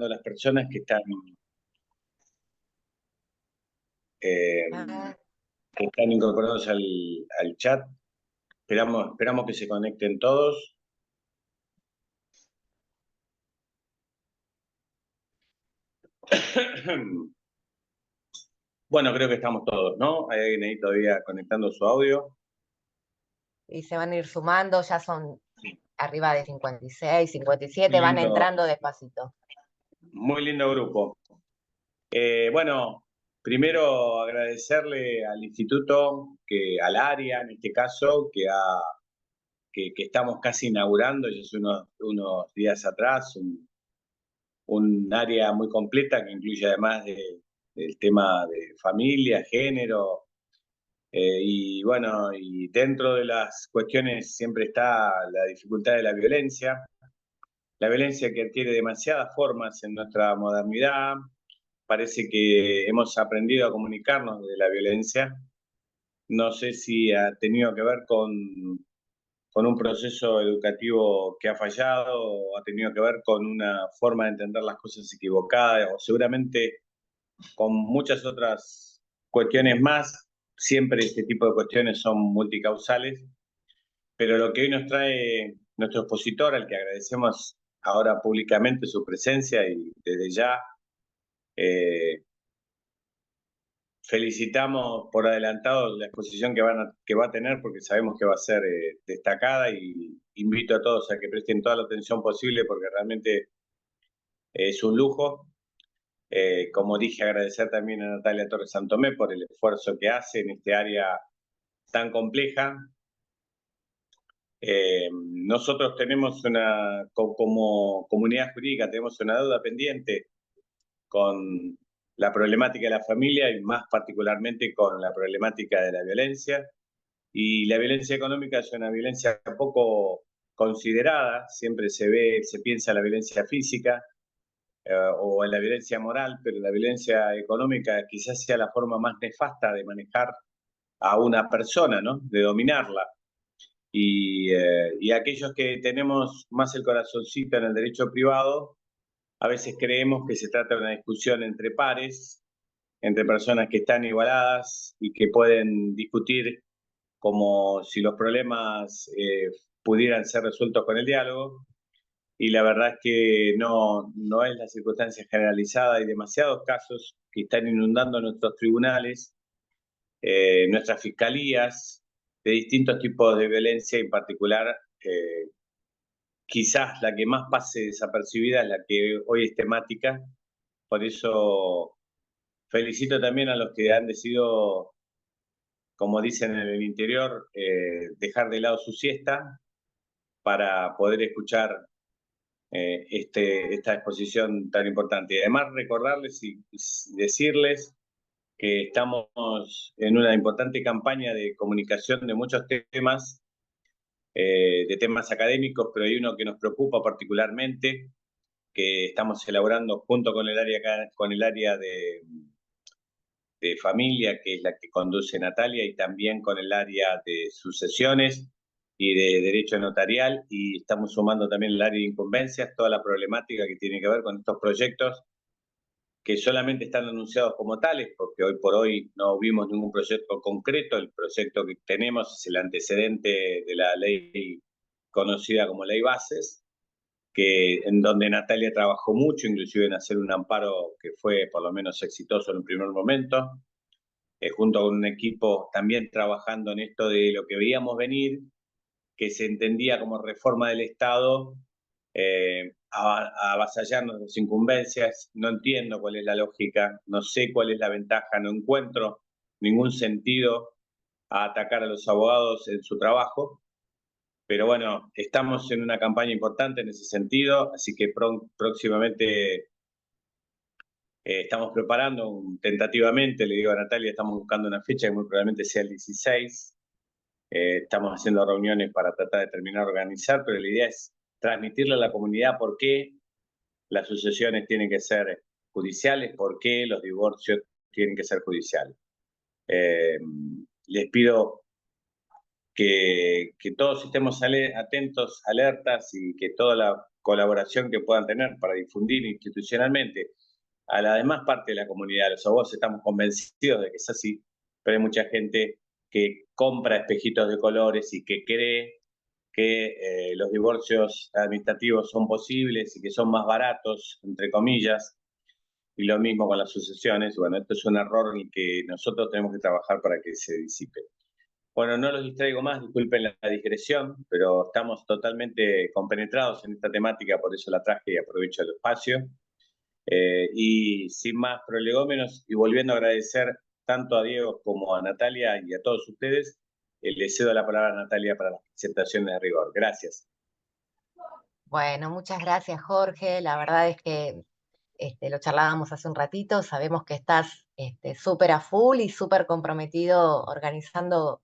las personas eh, Ah, que están incorporados al chat. Esperamos que se conecten todos. Bueno, creo que estamos todos, ¿no? Hay alguien ahí todavía conectando su audio. y se van a ir sumando, ya son Sí. arriba de 56, Muy 57, van lindo, entrando despacito. muy lindo grupo. Bueno, primero agradecerle al instituto, al área en este caso, que estamos casi inaugurando, ya hace unos días atrás, un área muy completa que incluye además del tema de familia, género, y bueno, y dentro de las cuestiones siempre está la dificultad de la violencia que adquiere demasiadas formas en nuestra modernidad. Parece que hemos aprendido a comunicarnos de la violencia. No sé si ha tenido que ver con un proceso educativo que ha fallado o ha tenido que ver con una forma de entender las cosas equivocada o seguramente con muchas otras cuestiones más. Siempre este tipo de cuestiones son multicausales, pero lo que hoy nos trae nuestro expositor, al que agradecemos ahora públicamente su presencia y desde ya eh, felicitamos por adelantado la exposición que va a tener porque sabemos que va a ser destacada y invito a todos a que presten toda la atención posible porque realmente es un lujo. Como dije, agradecer también a Natalia Torres Santomé por el esfuerzo que hace en este área tan compleja. Nosotros tenemos como comunidad jurídica, tenemos una deuda pendiente con la problemática de la familia y más particularmente con la problemática de la violencia. Y la violencia económica es una violencia poco considerada, siempre se piensa en la violencia física o en la violencia moral, pero la violencia económica quizás sea la forma más nefasta de manejar a una persona, ¿no? De dominarla. Y aquellos que tenemos más el corazoncito en el derecho privado, a veces creemos que se trata de una discusión entre pares, entre personas que están igualadas y que pueden discutir como si los problemas pudieran ser resueltos con el diálogo. Y la verdad es que no es la circunstancia generalizada. Hay demasiados casos que están inundando nuestros tribunales, nuestras fiscalías, de distintos tipos de violencia, en particular, quizás la que más pase desapercibida es la que hoy es temática. Por eso felicito también a los que han decidido, como dicen en el interior, dejar de lado su siesta para poder escuchar esta exposición tan importante. Y además recordarles y decirles que estamos en una importante campaña de comunicación de muchos temas, de temas académicos, pero hay uno que nos preocupa particularmente, que estamos elaborando junto con el área de familia, que es la que conduce Natalia, y también con el área de sucesiones y de derecho notarial, y estamos sumando también el área de incumbencias, toda la problemática que tiene que ver con estos proyectos que solamente están anunciados como tales, porque hoy por hoy no vimos ningún proyecto concreto. El proyecto que tenemos es el antecedente de la ley conocida como Ley Bases, en donde Natalia trabajó mucho, inclusive en hacer un amparo que fue por lo menos exitoso en un primer momento, junto con un equipo también trabajando en esto de lo que veíamos venir, que se entendía como reforma del Estado, a avasallarnos las incumbencias. No entiendo cuál es la lógica, no sé cuál es la ventaja, no encuentro ningún sentido a atacar a los abogados en su trabajo. Pero bueno, estamos en una campaña importante en ese sentido, así que próximamente estamos preparando tentativamente, le digo a Natalia, estamos buscando una fecha que muy probablemente sea el 16. Estamos haciendo reuniones para tratar de terminar de organizar, pero la idea es transmitirle a la comunidad por qué las sucesiones tienen que ser judiciales, por qué los divorcios tienen que ser judiciales. Les pido que todos estemos atentos, alertas, y que toda colaboración que puedan tener para difundir institucionalmente a la demás parte de la comunidad. Los abogados estamos convencidos de que es así, pero hay mucha gente que compra espejitos de colores y que cree que los divorcios administrativos son posibles y que son más baratos, entre comillas, y lo mismo con las sucesiones. Bueno, esto es un error en el que nosotros tenemos que trabajar para que se disipe. Bueno, no los distraigo más, disculpen la digresión, pero estamos totalmente compenetrados en esta temática, por eso la traje y aprovecho el espacio. Y sin más prolegómenos, y volviendo a agradecer tanto a Diego como a Natalia y a todos ustedes, le cedo la palabra a Natalia para las presentaciones de rigor. Gracias. Bueno, muchas gracias, Jorge. La verdad es que lo charlábamos hace un ratito, sabemos que estás súper a full y súper comprometido organizando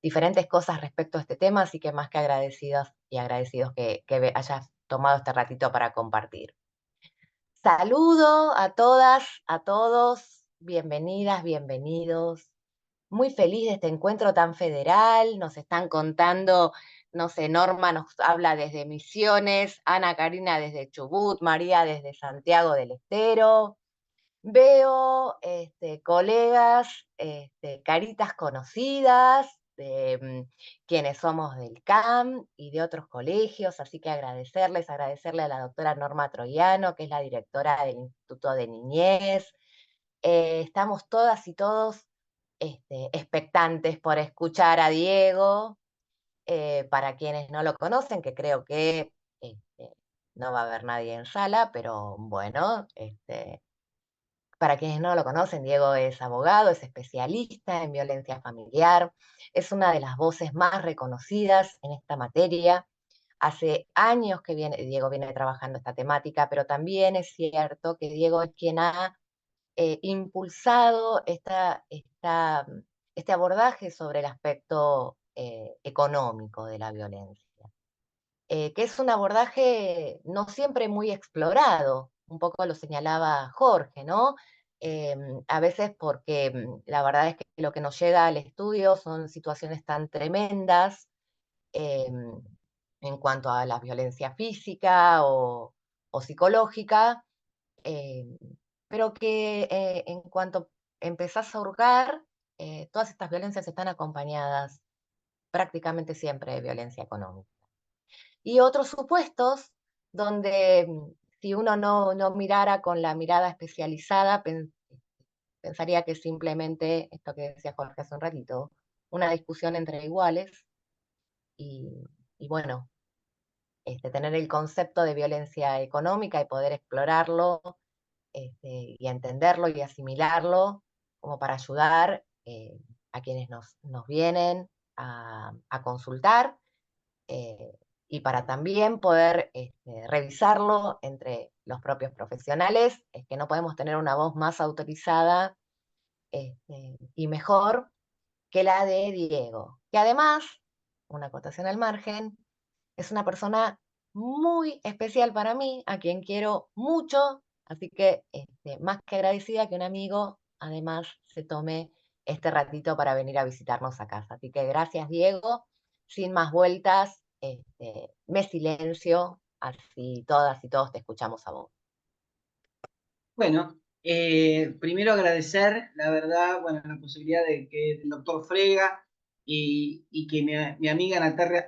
diferentes cosas respecto a este tema, así que más que agradecidos y agradecidos que hayas tomado este ratito para compartir. Saludo a todas, a todos, bienvenidas, bienvenidos. Muy feliz de este encuentro tan federal, nos están contando, no sé, Norma nos habla desde Misiones, Ana Karina desde Chubut, María desde Santiago del Estero. Veo colegas, caritas conocidas, de quienes somos del CAM y de otros colegios, así que agradecerle a la doctora Norma Troiano, que es la directora del Instituto de Niñez. Estamos todas y todos expectantes por escuchar a Diego, para quienes no lo conocen, que creo que no va a haber nadie en sala, pero bueno, para quienes no lo conocen, Diego es abogado, es especialista en violencia familiar, es una de las voces más reconocidas en esta materia. Hace años que Diego viene trabajando esta temática, pero también es cierto que Diego es quien ha impulsado este abordaje sobre el aspecto económico de la violencia, que es un abordaje no siempre muy explorado, un poco lo señalaba Jorge, ¿no? A veces porque la verdad es que lo que nos llega al estudio son situaciones tan tremendas en cuanto a la violencia física o psicológica, eh, pero que en cuanto empezás a hurgar, todas estas violencias están acompañadas prácticamente siempre de violencia económica. Y otros supuestos donde si uno no mirara con la mirada especializada, pensaría que simplemente, esto que decía Jorge hace un ratito, una discusión entre iguales y, y bueno, tener el concepto de violencia económica y poder explorarlo y entenderlo y asimilarlo como para ayudar a quienes nos vienen a consultar, y para también poder revisarlo entre los propios profesionales. Es que no podemos tener una voz más autorizada y mejor que la de Diego, que además, una acotación al margen, es una persona muy especial para mí, a quien quiero mucho, así que más que agradecida que un amigo, además se tome este ratito para venir a visitarnos a casa. Así que gracias, Diego. Sin más vueltas, me silencio, así todas y todos te escuchamos a vos. Bueno, primero agradecer, la verdad, bueno, la posibilidad de que el doctor Frega y que mi amiga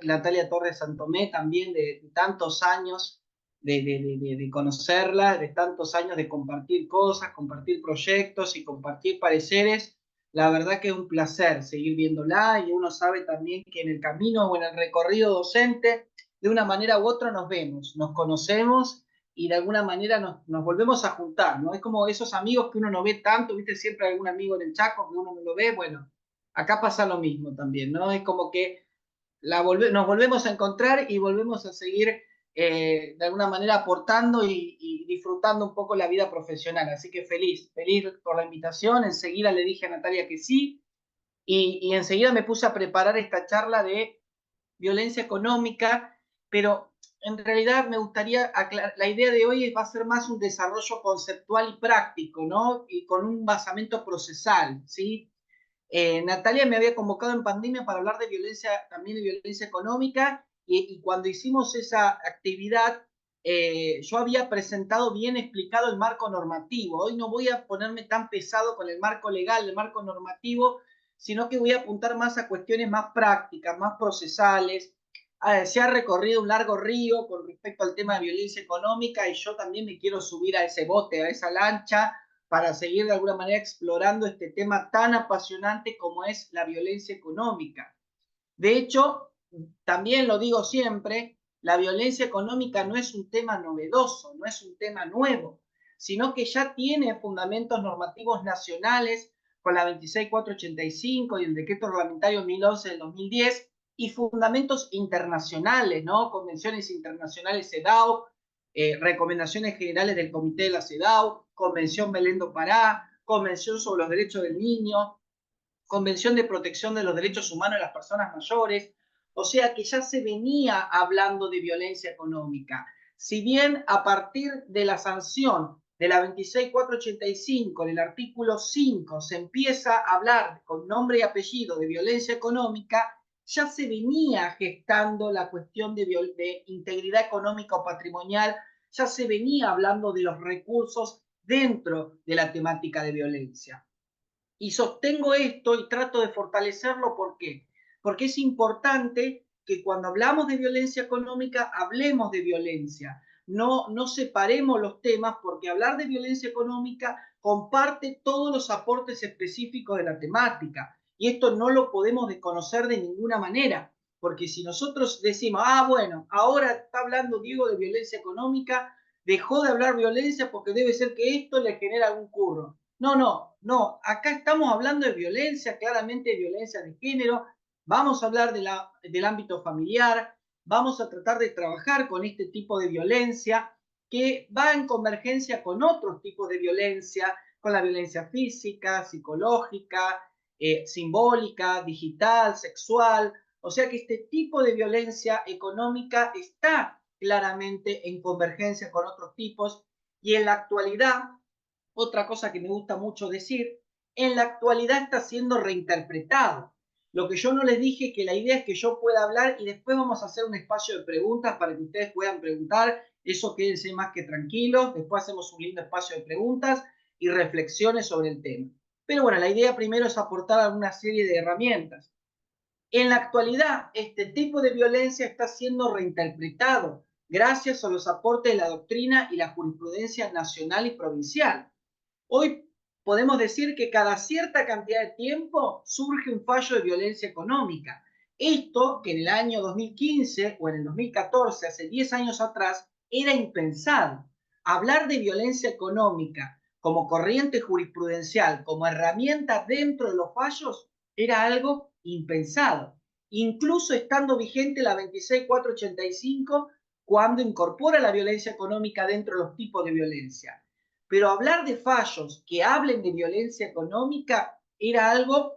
Natalia Torres Santomé también de tantos años de conocerla, de tantos años de compartir cosas, compartir proyectos y compartir pareceres. La verdad que es un placer seguir viéndola y uno sabe también que en el camino o en el recorrido docente, de una manera u otra nos vemos, nos conocemos y de alguna manera nos volvemos a juntar, ¿no? Es como esos amigos que uno no ve tanto, ¿viste? Siempre hay algún amigo en el Chaco que uno no lo ve, bueno, acá pasa lo mismo también, ¿no? Es como que nos volvemos a encontrar y volvemos a seguir de alguna manera aportando y disfrutando un poco la vida profesional. Así que feliz por la invitación. Enseguida le dije a Natalia que sí y enseguida me puse a preparar esta charla de violencia económica, pero en realidad me gustaría aclarar, la idea de hoy va a ser más un desarrollo conceptual y práctico, ¿no? Y con un basamento procesal, ¿sí? Natalia me había convocado en pandemia para hablar de violencia, también de violencia económica, y cuando hicimos esa actividad, yo había presentado bien explicado el marco normativo. Hoy no voy a ponerme tan pesado con el marco legal, el marco normativo, sino que voy a apuntar más a cuestiones más prácticas, más procesales. Se ha recorrido un largo río con respecto al tema de violencia económica y yo también me quiero subir a ese bote, a esa lancha, para seguir de alguna manera explorando este tema tan apasionante como es la violencia económica. De hecho, también lo digo siempre, la violencia económica no es un tema novedoso, no es un tema nuevo, sino que ya tiene fundamentos normativos nacionales con la 26485 y el decreto reglamentario 1011 del 2010 y fundamentos internacionales, ¿no? Convenciones internacionales CEDAW, recomendaciones generales del Comité de la CEDAW, Convención Belén do Pará, Convención sobre los Derechos del Niño, Convención de Protección de los Derechos Humanos de las Personas Mayores, o sea que ya se venía hablando de violencia económica. Si bien a partir de la sanción de la 26485, en el artículo 5, se empieza a hablar con nombre y apellido de violencia económica, ya se venía gestando la cuestión de integridad económica o patrimonial, ya se venía hablando de los recursos dentro de la temática de violencia. Y sostengo esto y trato de fortalecerlo, ¿por qué? Porque es importante que cuando hablamos de violencia económica, hablemos de violencia. No separemos los temas, porque hablar de violencia económica comparte todos los aportes específicos de la temática. Y esto no lo podemos desconocer de ninguna manera, porque si nosotros decimos, bueno, ahora está hablando Diego de violencia económica, dejó de hablar violencia porque debe ser que esto le genera algún curro. No, acá estamos hablando de violencia, claramente de violencia de género, vamos a hablar del ámbito familiar, vamos a tratar de trabajar con este tipo de violencia que va en convergencia con otros tipos de violencia, con la violencia física, psicológica, simbólica, digital, sexual, o sea que este tipo de violencia económica está claramente en convergencia con otros tipos y en la actualidad, otra cosa que me gusta mucho decir, en la actualidad está siendo reinterpretado. Lo que yo no les dije, que la idea es que yo pueda hablar y después vamos a hacer un espacio de preguntas para que ustedes puedan preguntar. Eso quédense más que tranquilos. Después hacemos un lindo espacio de preguntas y reflexiones sobre el tema. Pero bueno, la idea primero es aportar alguna serie de herramientas. En la actualidad, este tipo de violencia está siendo reinterpretado gracias a los aportes de la doctrina y la jurisprudencia nacional y provincial. Hoy podemos decir que cada cierta cantidad de tiempo surge un fallo de violencia económica. Esto, que en el año 2015 o en el 2014, hace 10 años atrás, era impensado. Hablar de violencia económica como corriente jurisprudencial, como herramienta dentro de los fallos, era algo impensado. Incluso estando vigente la 26485, cuando incorpora la violencia económica dentro de los tipos de violencia. Pero hablar de fallos que hablen de violencia económica era algo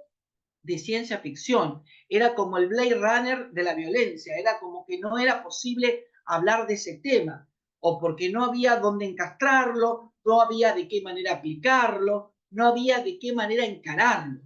de ciencia ficción, era como el Blade Runner de la violencia, era como que no era posible hablar de ese tema, o porque no había dónde encastrarlo, no había de qué manera aplicarlo, no había de qué manera encararlo.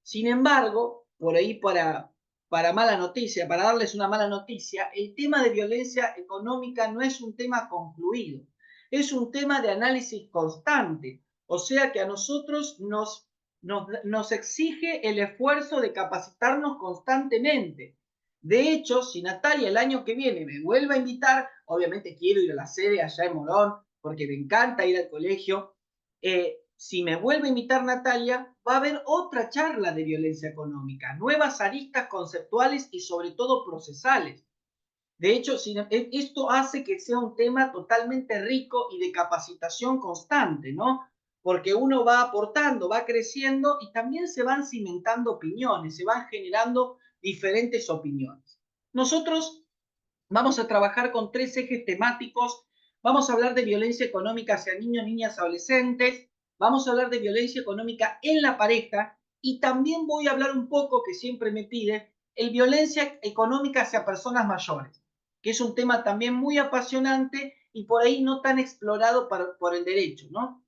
Sin embargo, por ahí para mala noticia, para darles una mala noticia, el tema de violencia económica no es un tema concluido, es un tema de análisis constante, o sea que a nosotros nos exige el esfuerzo de capacitarnos constantemente. De hecho, si Natalia el año que viene me vuelve a invitar, obviamente quiero ir a la sede allá en Morón, porque me encanta ir al colegio, si me vuelve a invitar Natalia, va a haber otra charla de violencia económica, nuevas aristas conceptuales y sobre todo procesales. De hecho, esto hace que sea un tema totalmente rico y de capacitación constante, ¿no? Porque uno va aportando, va creciendo y también se van cimentando opiniones, se van generando diferentes opiniones. Nosotros vamos a trabajar con 3 ejes temáticos. Vamos a hablar de violencia económica hacia niños, niñas, adolescentes. Vamos a hablar de violencia económica en la pareja. Y también voy a hablar un poco, que siempre me pide, el violencia económica hacia personas mayores, que es un tema también muy apasionante y por ahí no tan explorado por el derecho, ¿no?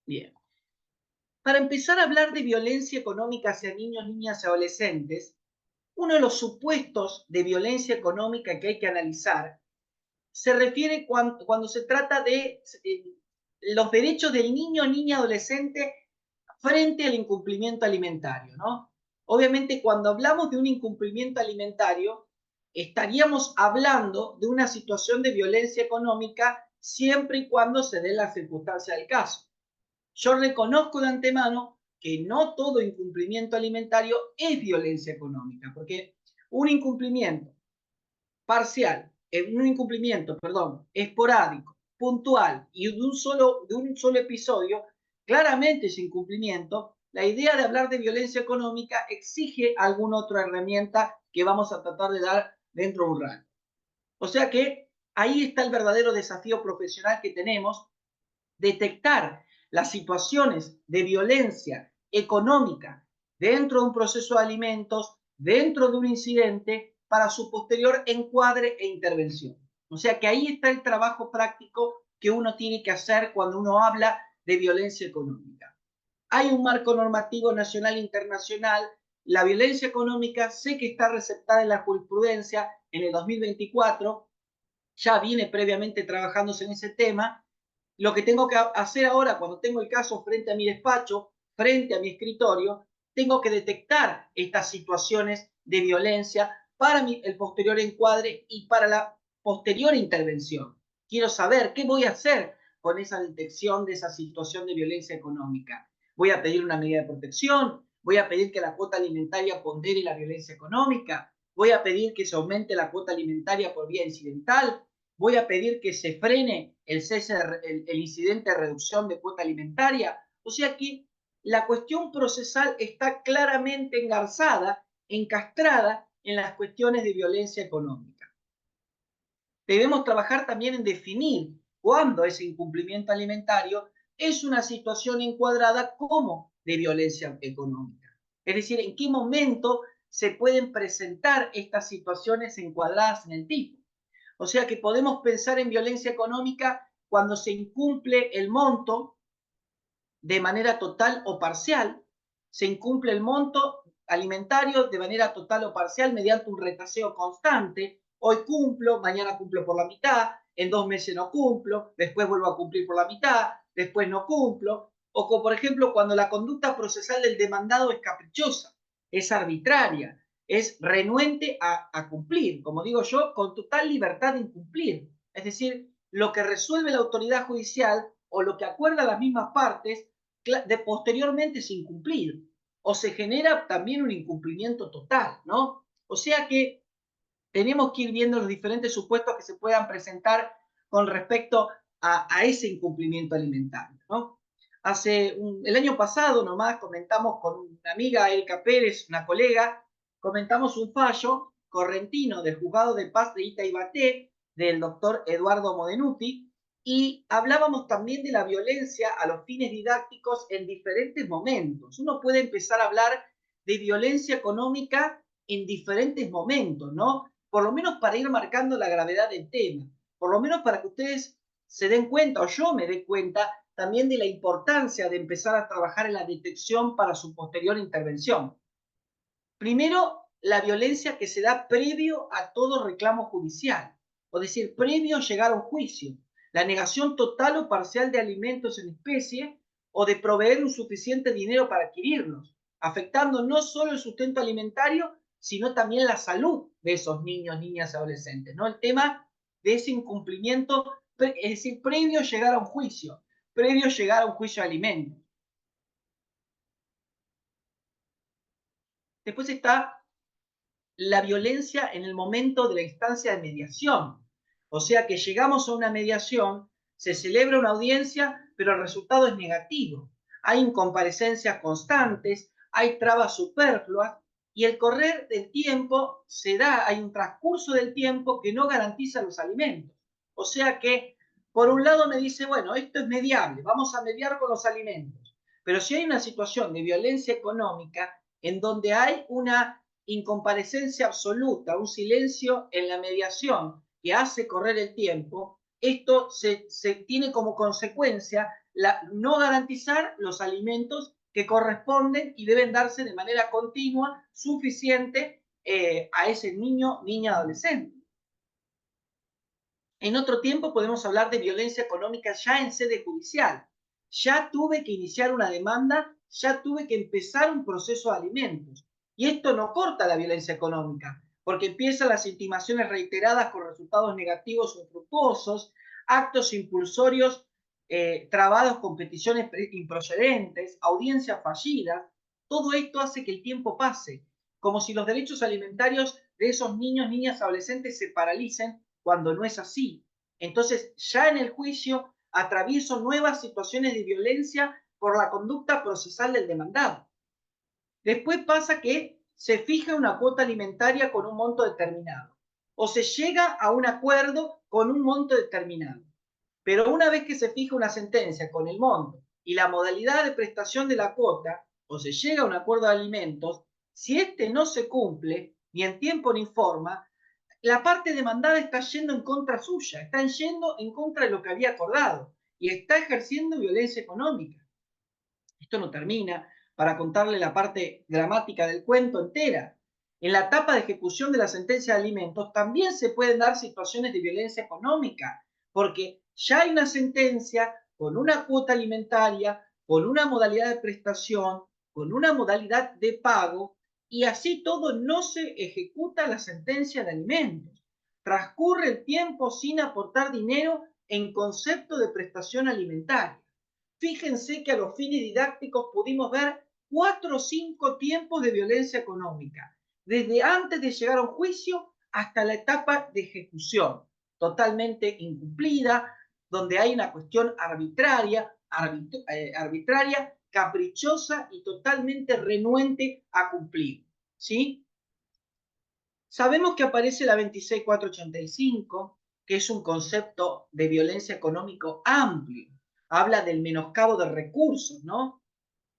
Bien. Para empezar a hablar de violencia económica hacia niños, niñas y adolescentes, Uno de los supuestos de violencia económica que hay que analizar se refiere cuando se trata de los derechos del niño, niña, adolescente frente al incumplimiento alimentario, ¿no? Obviamente, cuando hablamos de un incumplimiento alimentario, estaríamos hablando de una situación de violencia económica siempre y cuando se dé la circunstancia del caso. Yo reconozco de antemano que no todo incumplimiento alimentario es violencia económica, porque un incumplimiento parcial, un incumplimiento, perdón, esporádico, puntual y de un solo episodio, claramente ese incumplimiento, la idea de hablar de violencia económica exige alguna otra herramienta que vamos a tratar de dar dentro de un rato. O sea que ahí está el verdadero desafío profesional que tenemos, detectar las situaciones de violencia económica dentro de un proceso de alimentos, dentro de un incidente, para su posterior encuadre e intervención. O sea que ahí está el trabajo práctico que uno tiene que hacer cuando uno habla de violencia económica. Hay un marco normativo nacional e internacional. La violencia económica sé que está receptada en la jurisprudencia en el 2024, ya viene previamente trabajándose en ese tema. Lo que tengo que hacer ahora, cuando tengo el caso frente a mi despacho, frente a mi escritorio, tengo que detectar estas situaciones de violencia para el posterior encuadre y para la posterior intervención. Quiero saber qué voy a hacer con esa detección de esa situación de violencia económica. Voy a pedir una medida de protección, voy a pedir que la cuota alimentaria pondere la violencia económica, voy a pedir que se aumente la cuota alimentaria por vía incidental, voy a pedir que se frene el incidente de reducción de cuota alimentaria. O sea que la cuestión procesal está claramente engarzada, encastrada en las cuestiones de violencia económica. Debemos trabajar también en definir cuándo ese incumplimiento alimentario es una situación encuadrada como de violencia económica. Es decir, en qué momento se pueden presentar estas situaciones encuadradas en el tipo. O sea que podemos pensar en violencia económica cuando se incumple el monto de manera total o parcial, se incumple el monto alimentario de manera total o parcial mediante un retaseo constante. Hoy cumplo, mañana cumplo por la mitad, en 2 meses no cumplo, después vuelvo a cumplir por la mitad, después no cumplo. O como por ejemplo cuando la conducta procesal del demandado es caprichosa, es arbitraria, es renuente a cumplir, como digo yo, con total libertad de incumplir. Es decir, lo que resuelve la autoridad judicial o lo que acuerda las mismas partes posteriormente es incumplir, o se genera también un incumplimiento total, ¿no? O sea que tenemos que ir viendo los diferentes supuestos que se puedan presentar con respecto a ese incumplimiento alimentario, ¿no? El año pasado nomás comentamos con una amiga, Elka Pérez, una colega, comentamos un fallo correntino del juzgado de paz de Itaibaté del doctor Eduardo Modenuti, y hablábamos también de la violencia a los fines didácticos en diferentes momentos. Uno puede empezar a hablar de violencia económica en diferentes momentos, ¿no? Por lo menos para ir marcando la gravedad del tema, por lo menos para que ustedes se den cuenta, o yo me dé cuenta, también de la importancia de empezar a trabajar en la detección para su posterior intervención. Primero, la violencia que se da previo a todo reclamo judicial, es decir, previo a llegar a un juicio. La negación total o parcial de alimentos en especie o de proveer un suficiente dinero para adquirirlos, afectando no solo el sustento alimentario, sino también la salud de esos niños, niñas y adolescentes, ¿no? El tema de ese incumplimiento, es decir, previo a llegar a un juicio, previo a llegar a un juicio de alimentos. Después está la violencia en el momento de la instancia de mediación. O sea que llegamos a una mediación, se celebra una audiencia, pero el resultado es negativo. Hay incomparecencias constantes, hay trabas superfluas y el correr del tiempo se da, hay un transcurso del tiempo que no garantiza los alimentos. O sea que, por un lado me dice, bueno, esto es mediable, vamos a mediar con los alimentos. Pero si hay una situación de violencia económica en donde hay una incomparecencia absoluta, un silencio en la mediación que hace correr el tiempo, esto se tiene como consecuencia no garantizar los alimentos que corresponden y deben darse de manera continua, suficiente a ese niño, niña, adolescente. En otro tiempo podemos hablar de violencia económica ya en sede judicial. Ya tuve que iniciar una demanda, ya tuve que empezar un proceso de alimentos. Y esto no corta la violencia económica, porque empiezan las intimaciones reiteradas con resultados negativos o infructuosos, actos impulsorios trabados con peticiones improcedentes, audiencias fallidas. Todo esto hace que el tiempo pase, como si los derechos alimentarios de esos niños, niñas, adolescentes se paralicen cuando no es así. Entonces, ya en el juicio atravieso nuevas situaciones de violencia por la conducta procesal del demandado. Después pasa que se fija una cuota alimentaria con un monto determinado o se llega a un acuerdo con un monto determinado. Pero una vez que se fija una sentencia con el monto y la modalidad de prestación de la cuota o se llega a un acuerdo de alimentos, si este no se cumple ni en tiempo ni forma, la parte demandada está yendo en contra suya, está yendo en contra de lo que había acordado y está ejerciendo violencia económica. Esto no termina para contarle la parte dramática del cuento entera. En la etapa de ejecución de la sentencia de alimentos también se pueden dar situaciones de violencia económica, porque ya hay una sentencia con una cuota alimentaria, con una modalidad de prestación, con una modalidad de pago, y así todo no se ejecuta la sentencia de alimentos. Transcurre el tiempo sin aportar dinero en concepto de prestación alimentaria. Fíjense que a los fines didácticos pudimos ver 4 o 5 tiempos de violencia económica, desde antes de llegar a un juicio hasta la etapa de ejecución, totalmente incumplida, donde hay una cuestión arbitraria, caprichosa y totalmente renuente a cumplir, ¿sí? Sabemos que aparece la 26485, que es un concepto de violencia económico amplio. Habla del menoscabo de recursos, ¿no?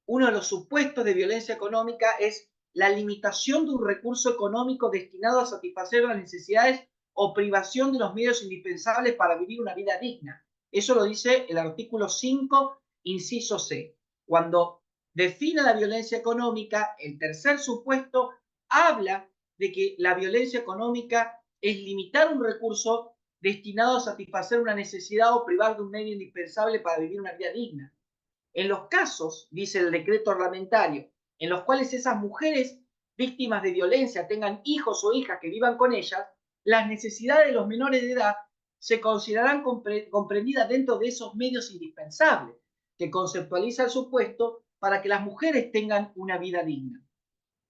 Uno de los supuestos de violencia económica es la limitación de un recurso económico destinado a satisfacer las necesidades o privación de los medios indispensables para vivir una vida digna. Eso lo dice el artículo 5, inciso C. Cuando define la violencia económica, el tercer supuesto habla de que la violencia económica es limitar un recurso destinado a satisfacer una necesidad o privar de un medio indispensable para vivir una vida digna. En los casos, dice el decreto reglamentario, en los cuales esas mujeres víctimas de violencia tengan hijos o hijas que vivan con ellas, las necesidades de los menores de edad se considerarán comprendidas dentro de esos medios indispensables que conceptualiza el supuesto para que las mujeres tengan una vida digna.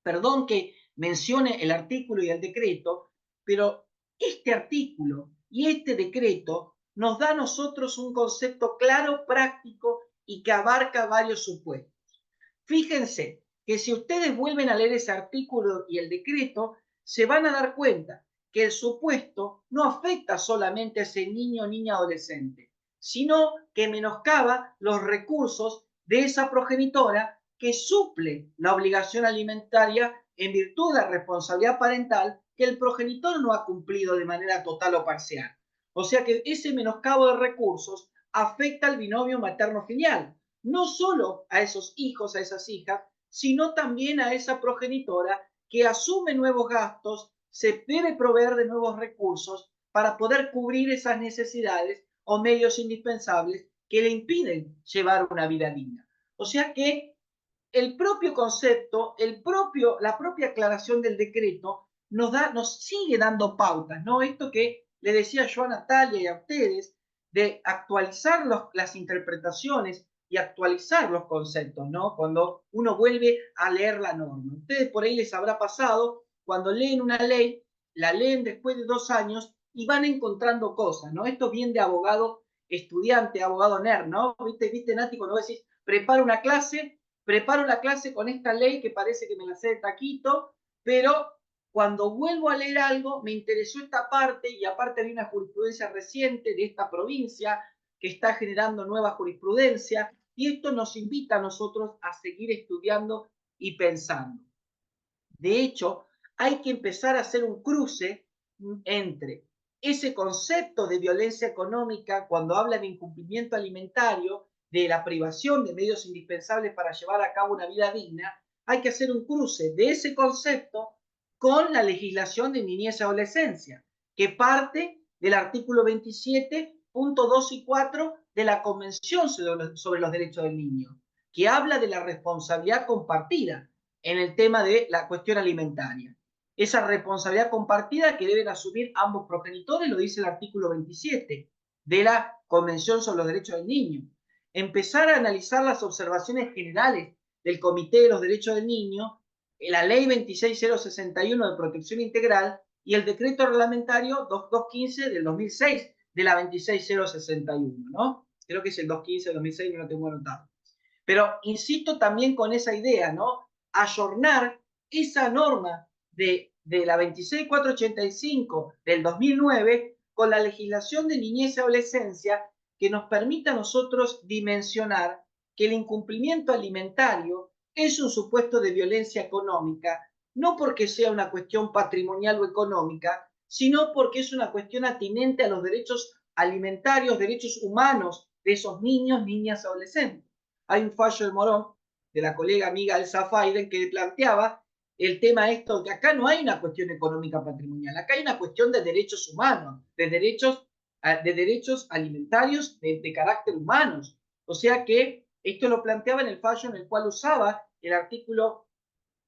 Perdón que mencione el artículo y el decreto, pero este artículo y este decreto nos da a nosotros un concepto claro, práctico y que abarca varios supuestos. Fíjense que si ustedes vuelven a leer ese artículo y el decreto, se van a dar cuenta que el supuesto no afecta solamente a ese niño o niña adolescente, sino que menoscaba los recursos de esa progenitora que suple la obligación alimentaria en virtud de la responsabilidad parental que el progenitor no ha cumplido de manera total o parcial. O sea que ese menoscabo de recursos afecta al binomio materno-filial, no solo a esos hijos, a esas hijas, sino también a esa progenitora que asume nuevos gastos, se debe proveer de nuevos recursos para poder cubrir esas necesidades o medios indispensables que le impiden llevar una vida digna. O sea que el propio concepto, la propia aclaración del decreto nos sigue dando pautas, ¿no? Esto que le decía yo a Natalia y a ustedes, de actualizar las interpretaciones y actualizar los conceptos, ¿no? Cuando uno vuelve a leer la norma. Ustedes por ahí les habrá pasado, cuando leen una ley, la leen después de 2 años y van encontrando cosas, ¿no? Esto viene de abogado estudiante, abogado nerd, ¿no? ¿Viste, Nati, cuando vos decís, preparo la clase con esta ley que parece que me la sé de taquito, pero cuando vuelvo a leer algo me interesó esta parte y aparte había una jurisprudencia reciente de esta provincia que está generando nueva jurisprudencia y esto nos invita a nosotros a seguir estudiando y pensando. De hecho, hay que empezar a hacer un cruce entre ese concepto de violencia económica cuando habla de incumplimiento alimentario, de la privación de medios indispensables para llevar a cabo una vida digna, hay que hacer un cruce de ese concepto con la legislación de niñez y adolescencia, que parte del artículo 27.2 y 4 de la Convención sobre los Derechos del Niño, que habla de la responsabilidad compartida en el tema de la cuestión alimentaria. Esa responsabilidad compartida que deben asumir ambos progenitores, lo dice el artículo 27 de la Convención sobre los Derechos del Niño. Empezar a analizar las observaciones generales del Comité de los Derechos del Niño, la Ley 26061 de Protección Integral y el Decreto Reglamentario 2215 del 2006 de la 26061, ¿no? Creo que es el 215 del 2006, no lo tengo anotado. Pero insisto también con esa idea, ¿no? Ayornar esa norma de la 26485 del 2009 con la legislación de niñez y adolescencia que nos permita a nosotros dimensionar que el incumplimiento alimentario es un supuesto de violencia económica, no porque sea una cuestión patrimonial o económica, sino porque es una cuestión atinente a los derechos alimentarios, derechos humanos de esos niños, niñas, adolescentes. Hay un fallo de Morón, de la colega amiga Elsa Faiden, que planteaba el tema esto, que acá no hay una cuestión económica patrimonial, acá hay una cuestión de derechos humanos, de derechos alimentarios de carácter humanos. O sea que esto lo planteaba en el fallo en el cual usaba el artículo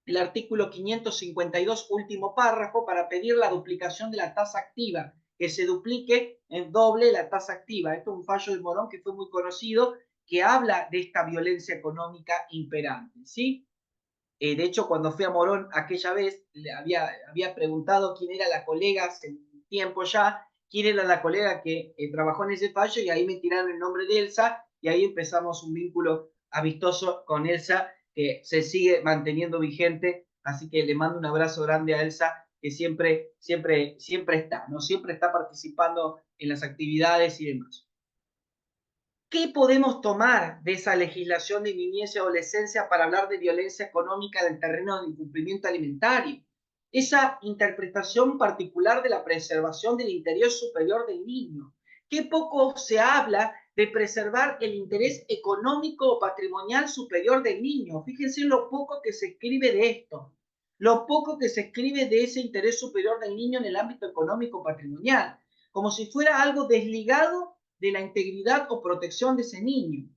552, último párrafo, para pedir la duplicación de la tasa activa, que se duplique en doble la tasa activa. Esto es un fallo de Morón que fue muy conocido, que habla de esta violencia económica imperante, ¿sí? De hecho, cuando fui a Morón aquella vez, le había preguntado quién era la colega hace tiempo ya, quién era la colega que trabajó en ese fallo, y ahí me tiraron el nombre de Elsa, y ahí empezamos un vínculo amistoso con Elsa, que se sigue manteniendo vigente, así que le mando un abrazo grande a Elsa, que siempre está, ¿no? Siempre está participando en las actividades y demás. ¿Qué podemos tomar de esa legislación de niñez y adolescencia para hablar de violencia económica en el terreno del incumplimiento alimentario? Esa interpretación particular de la preservación del interés superior del niño. Qué poco se habla de preservar el interés económico o patrimonial superior del niño. Fíjense lo poco que se escribe de esto, lo poco que se escribe de ese interés superior del niño en el ámbito económico patrimonial, como si fuera algo desligado de la integridad o protección de ese niño.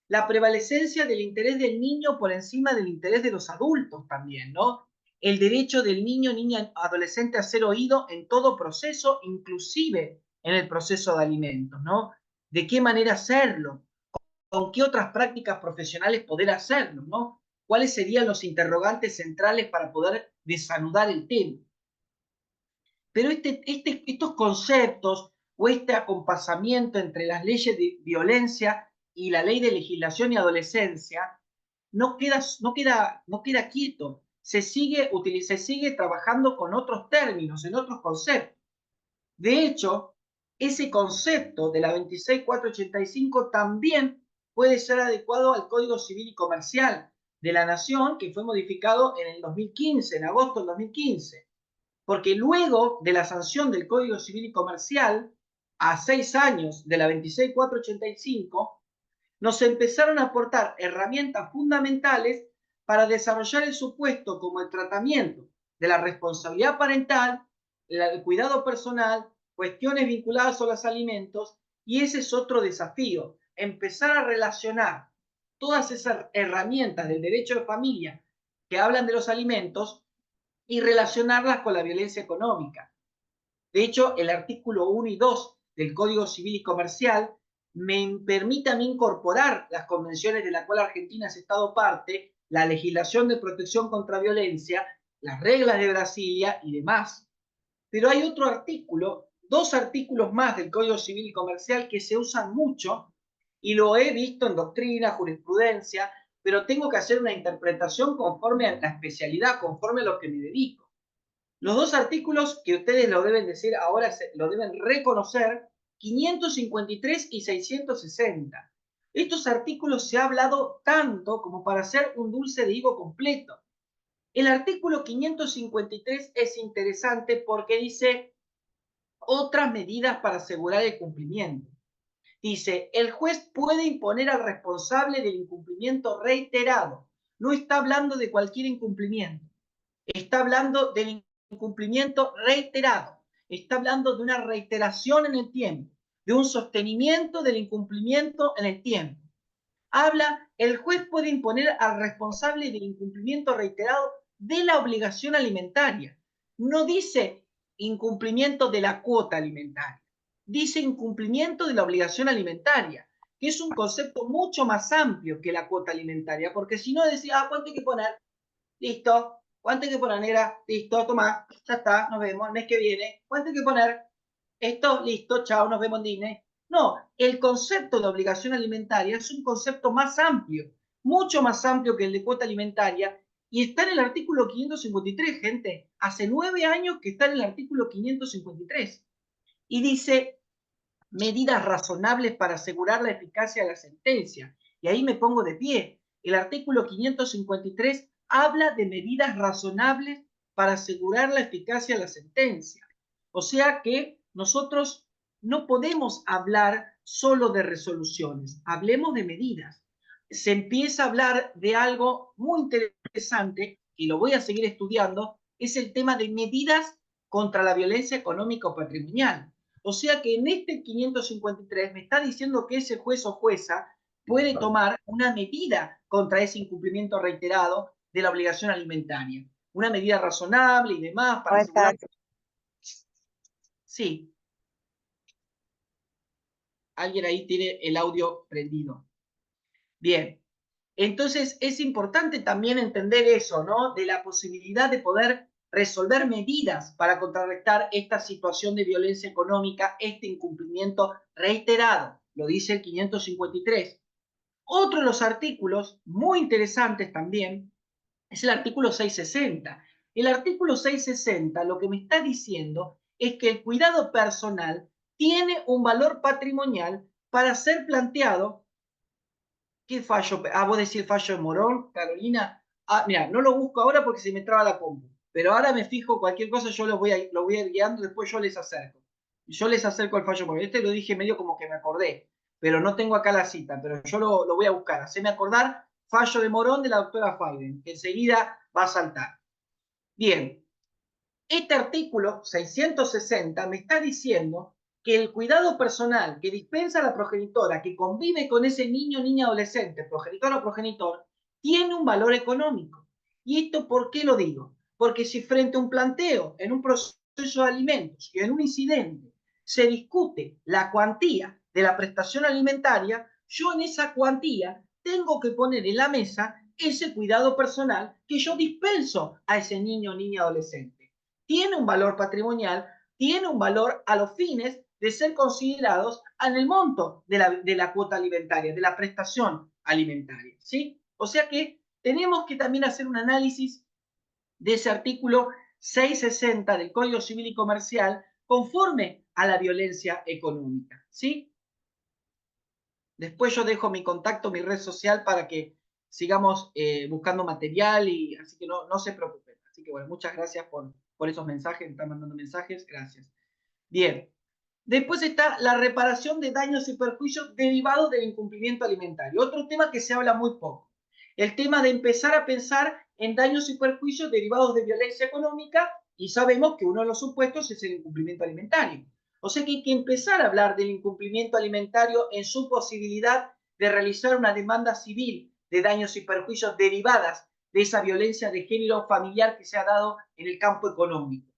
La prevalecencia del interés del niño por encima del interés de los adultos también, ¿no? El derecho del niño, niña, adolescente a ser oído en todo proceso, inclusive en el proceso de alimentos, ¿no? ¿De qué manera hacerlo? ¿Con qué otras prácticas profesionales poder hacerlo, ¿no? ¿Cuáles serían los interrogantes centrales para poder desanudar el tema? Pero estos conceptos o este acompasamiento entre las leyes de violencia y la ley de legislación y adolescencia no queda quieto. Se sigue trabajando con otros términos, en otros conceptos. De hecho, ese concepto de la 26485 también puede ser adecuado al Código Civil y Comercial de la Nación, que fue modificado en el 2015, en agosto del 2015. Porque luego de la sanción del Código Civil y Comercial, a 6 años de la 26485, nos empezaron a aportar herramientas fundamentales para desarrollar el supuesto como el tratamiento de la responsabilidad parental, el cuidado personal, cuestiones vinculadas a los alimentos, y ese es otro desafío, empezar a relacionar todas esas herramientas del derecho de familia que hablan de los alimentos y relacionarlas con la violencia económica. De hecho, el artículo 1 y 2 del Código Civil y Comercial me permite a mí incorporar las convenciones de las cuales Argentina es Estado parte, la legislación de protección contra violencia, las reglas de Brasilia y demás. Pero hay otro artículo, 2 artículos más del Código Civil y Comercial que se usan mucho, y lo he visto en doctrina, jurisprudencia, pero tengo que hacer una interpretación conforme a la especialidad, conforme a lo que me dedico. Los 2 artículos que ustedes lo deben decir ahora, lo deben reconocer, 553 y 660. Estos artículos se ha hablado tanto como para hacer un dulce de higo completo. El artículo 553 es interesante porque dice otras medidas para asegurar el cumplimiento. Dice, el juez puede imponer al responsable del incumplimiento reiterado. No está hablando de cualquier incumplimiento. Está hablando del incumplimiento reiterado. Está hablando de una reiteración en el tiempo, de un sostenimiento del incumplimiento en el tiempo. Habla, el juez puede imponer al responsable del incumplimiento reiterado de la obligación alimentaria. No dice incumplimiento de la cuota alimentaria, dice incumplimiento de la obligación alimentaria, que es un concepto mucho más amplio que la cuota alimentaria, porque si no decía, ¿cuánto hay que poner? Listo. ¿Cuánto hay que poner, negra? Listo, toma, ya está, nos vemos el mes que viene. ¿Cuánto hay que poner? Esto, listo, chao, nos vemos en Disney. No, el concepto de obligación alimentaria es un concepto más amplio, mucho más amplio que el de cuota alimentaria, y está en el artículo 553, gente. Hace 9 años que está en el artículo 553. Y dice, medidas razonables para asegurar la eficacia de la sentencia. Y ahí me pongo de pie. El artículo 553 habla de medidas razonables para asegurar la eficacia de la sentencia. O sea que nosotros no podemos hablar solo de resoluciones, hablemos de medidas. Se empieza a hablar de algo muy interesante, y lo voy a seguir estudiando, es el tema de medidas contra la violencia económica o patrimonial. O sea que en este 553 me está diciendo que ese juez o jueza puede tomar una medida contra ese incumplimiento reiterado de la obligación alimentaria. Una medida razonable y demás para asegurar... Sí. Alguien ahí tiene el audio prendido. Bien. Entonces es importante también entender eso, ¿no? De la posibilidad de poder resolver medidas para contrarrestar esta situación de violencia económica, este incumplimiento reiterado, lo dice el 553. Otro de los artículos muy interesantes también es el artículo 660. El artículo 660 lo que me está diciendo es que el cuidado personal tiene un valor patrimonial para ser planteado. ¿Qué fallo? Ah, vos decís el fallo de Morón, Carolina. Ah, mira, no lo busco ahora porque se me traba la compu. Pero ahora me fijo cualquier cosa, yo lo voy a ir guiando, después yo les acerco. Yo les acerco el fallo de Morón. Este lo dije medio como que me acordé, pero no tengo acá la cita, pero yo lo voy a buscar. Haceme acordar, fallo de Morón de la doctora Faiden, que enseguida va a saltar. Bien, este artículo 660 me está diciendo que el cuidado personal que dispensa la progenitora, que convive con ese niño, niña, adolescente, progenitor o progenitor, tiene un valor económico. ¿Y esto por qué lo digo? Porque si frente a un planteo, en un proceso de alimentos y en un incidente, se discute la cuantía de la prestación alimentaria, yo en esa cuantía tengo que poner en la mesa ese cuidado personal que yo dispenso a ese niño, niña, adolescente. Tiene un valor patrimonial, tiene un valor a los fines de ser considerados en el monto de la cuota alimentaria, de la prestación alimentaria, ¿sí? O sea que tenemos que también hacer un análisis de ese artículo 660 del Código Civil y Comercial conforme a la violencia económica, ¿sí? Después yo dejo mi contacto, mi red social para que sigamos buscando material, y así que no se preocupen. Así que bueno, muchas gracias por esos mensajes, me están mandando mensajes, gracias. Bien, después está la reparación de daños y perjuicios derivados del incumplimiento alimentario. Otro tema que se habla muy poco. El tema de empezar a pensar en daños y perjuicios derivados de violencia económica, y sabemos que uno de los supuestos es el incumplimiento alimentario. O sea que hay que empezar a hablar del incumplimiento alimentario en su posibilidad de realizar una demanda civil de daños y perjuicios derivadas de esa violencia de género familiar que se ha dado en el campo económico.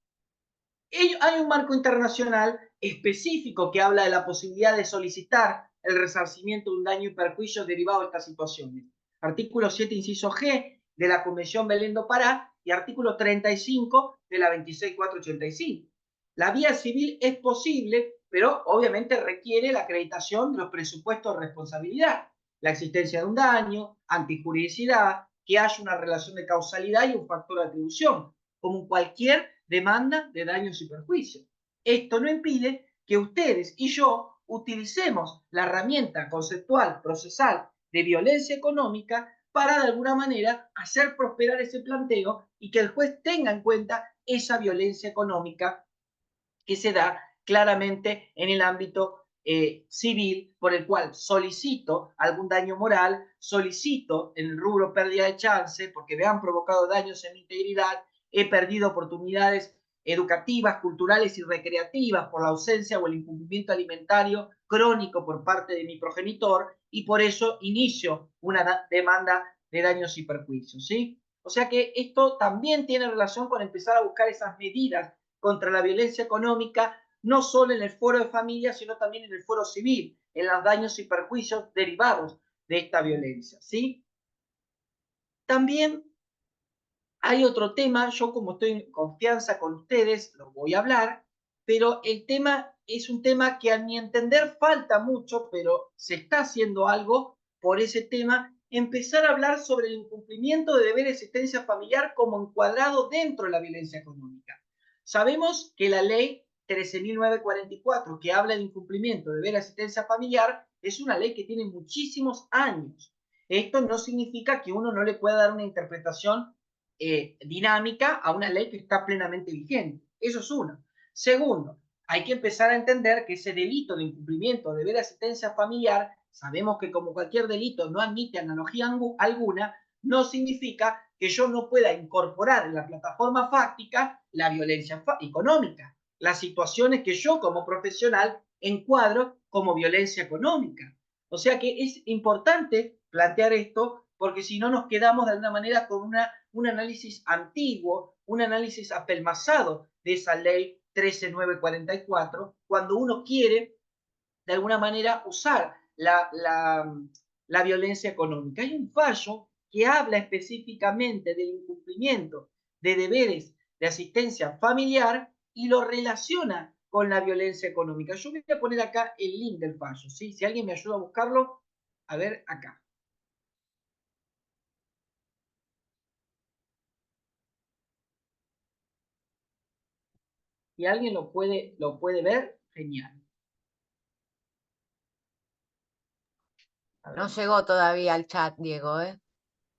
Hay un marco internacional específico que habla de la posibilidad de solicitar el resarcimiento de un daño y perjuicio derivado de estas situaciones. Artículo 7, inciso G de la Convención Belén do Pará y artículo 35 de la 26485. La vía civil es posible, pero obviamente requiere la acreditación de los presupuestos de responsabilidad, la existencia de un daño, antijuridicidad, que haya una relación de causalidad y un factor de atribución, como cualquier demanda de daños y perjuicios. Esto no impide que ustedes y yo utilicemos la herramienta conceptual, procesal de violencia económica para de alguna manera hacer prosperar ese planteo y que el juez tenga en cuenta esa violencia económica que se da claramente en el ámbito civil, por el cual solicito algún daño moral, solicito en el rubro pérdida de chance, porque me han provocado daños en mi integridad, he perdido oportunidades educativas, culturales y recreativas por la ausencia o el incumplimiento alimentario crónico por parte de mi progenitor y por eso inicio una demanda de daños y perjuicios, ¿sí? O sea que esto también tiene relación con empezar a buscar esas medidas contra la violencia económica, no solo en el foro de familia, sino también en el foro civil, en los daños y perjuicios derivados de esta violencia, ¿sí? También hay otro tema, yo como estoy en confianza con ustedes, lo voy a hablar, pero el tema es un tema que a mi entender falta mucho, pero se está haciendo algo por ese tema, empezar a hablar sobre el incumplimiento de deber de asistencia familiar como encuadrado dentro de la violencia económica. Sabemos que la ley 13.944, que habla de incumplimiento de deber de asistencia familiar, es una ley que tiene muchísimos años. Esto no significa que uno no le pueda dar una interpretación dinámica a una ley que está plenamente vigente. Eso es uno. Segundo, hay que empezar a entender que ese delito de incumplimiento de deber de asistencia familiar, sabemos que como cualquier delito no admite analogía alguna, no significa que yo no pueda incorporar en la plataforma fáctica la violencia económica, las situaciones que yo como profesional encuadro como violencia económica. O sea que es importante plantear esto porque si no nos quedamos de alguna manera con un análisis antiguo, un análisis apelmazado de esa ley 13944, cuando uno quiere de alguna manera usar la violencia económica. Hay un fallo que habla específicamente del incumplimiento de deberes de asistencia familiar y lo relaciona con la violencia económica. Yo voy a poner acá el link del fallo, ¿sí? Si alguien me ayuda a buscarlo, a ver acá. Si alguien lo puede ver, genial. No llegó todavía al chat, Diego, ¿eh?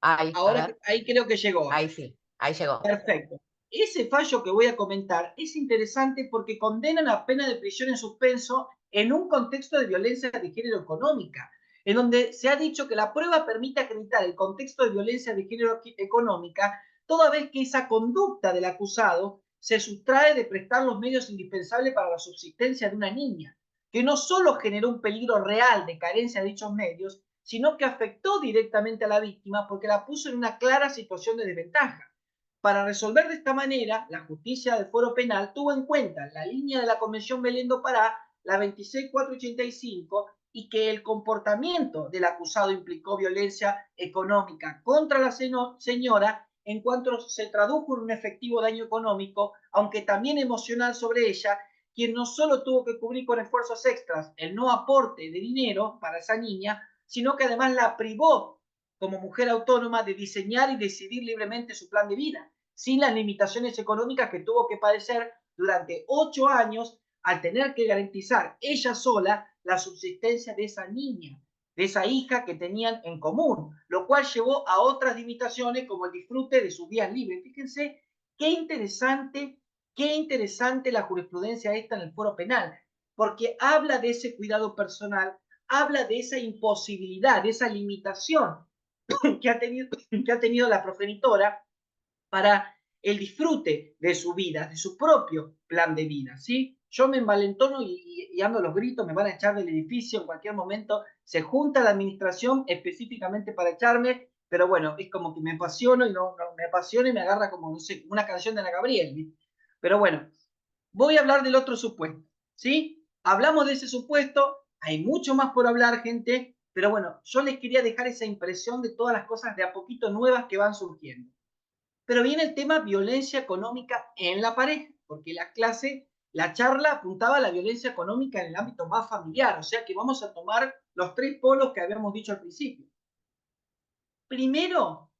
Ahí, a Ahora ver. ahí creo que llegó. Ahí sí, ahí llegó. Perfecto. Ese fallo que voy a comentar es interesante porque condenan a pena de prisión en suspenso en un contexto de violencia de género económica, en donde se ha dicho que la prueba permite acreditar el contexto de violencia de género económica, toda vez que esa conducta del acusado se sustrae de prestar los medios indispensables para la subsistencia de una niña, que no solo generó un peligro real de carencia de dichos medios, sino que afectó directamente a la víctima porque la puso en una clara situación de desventaja. Para resolver de esta manera, la justicia del Foro Penal tuvo en cuenta la línea de la Convención Belén do Pará, la 26485, y que el comportamiento del acusado implicó violencia económica contra la señora en cuanto se tradujo en un efectivo daño económico, aunque también emocional sobre ella, quien no solo tuvo que cubrir con esfuerzos extras el no aporte de dinero para esa niña, sino que además la privó como mujer autónoma de diseñar y decidir libremente su plan de vida, sin las limitaciones económicas que tuvo que padecer durante 8 años al tener que garantizar ella sola la subsistencia de esa niña, de esa hija que tenían en común, lo cual llevó a otras limitaciones como el disfrute de sus días libres. Fíjense qué interesante la jurisprudencia esta en el Foro Penal, porque habla de ese cuidado personal, habla de esa imposibilidad, de esa limitación que ha tenido la progenitora para el disfrute de su vida, de su propio plan de vida, ¿sí? Yo me envalentono y ando a los gritos, me van a echar del edificio en cualquier momento, se junta la administración específicamente para echarme, pero bueno, es como que me apasiono y no me apasiona y me agarra como, no sé, una canción de Ana Gabriel, ¿sí? Pero bueno, voy a hablar del otro supuesto, ¿sí? Hablamos de ese supuesto, hay mucho más por hablar, gente, pero bueno, yo les quería dejar esa impresión de todas las cosas de a poquito nuevas que van surgiendo. Pero viene el tema violencia económica en la pareja, porque la charla apuntaba a la violencia económica en el ámbito más familiar, o sea que vamos a tomar los 3 polos que habíamos dicho al principio. Primero,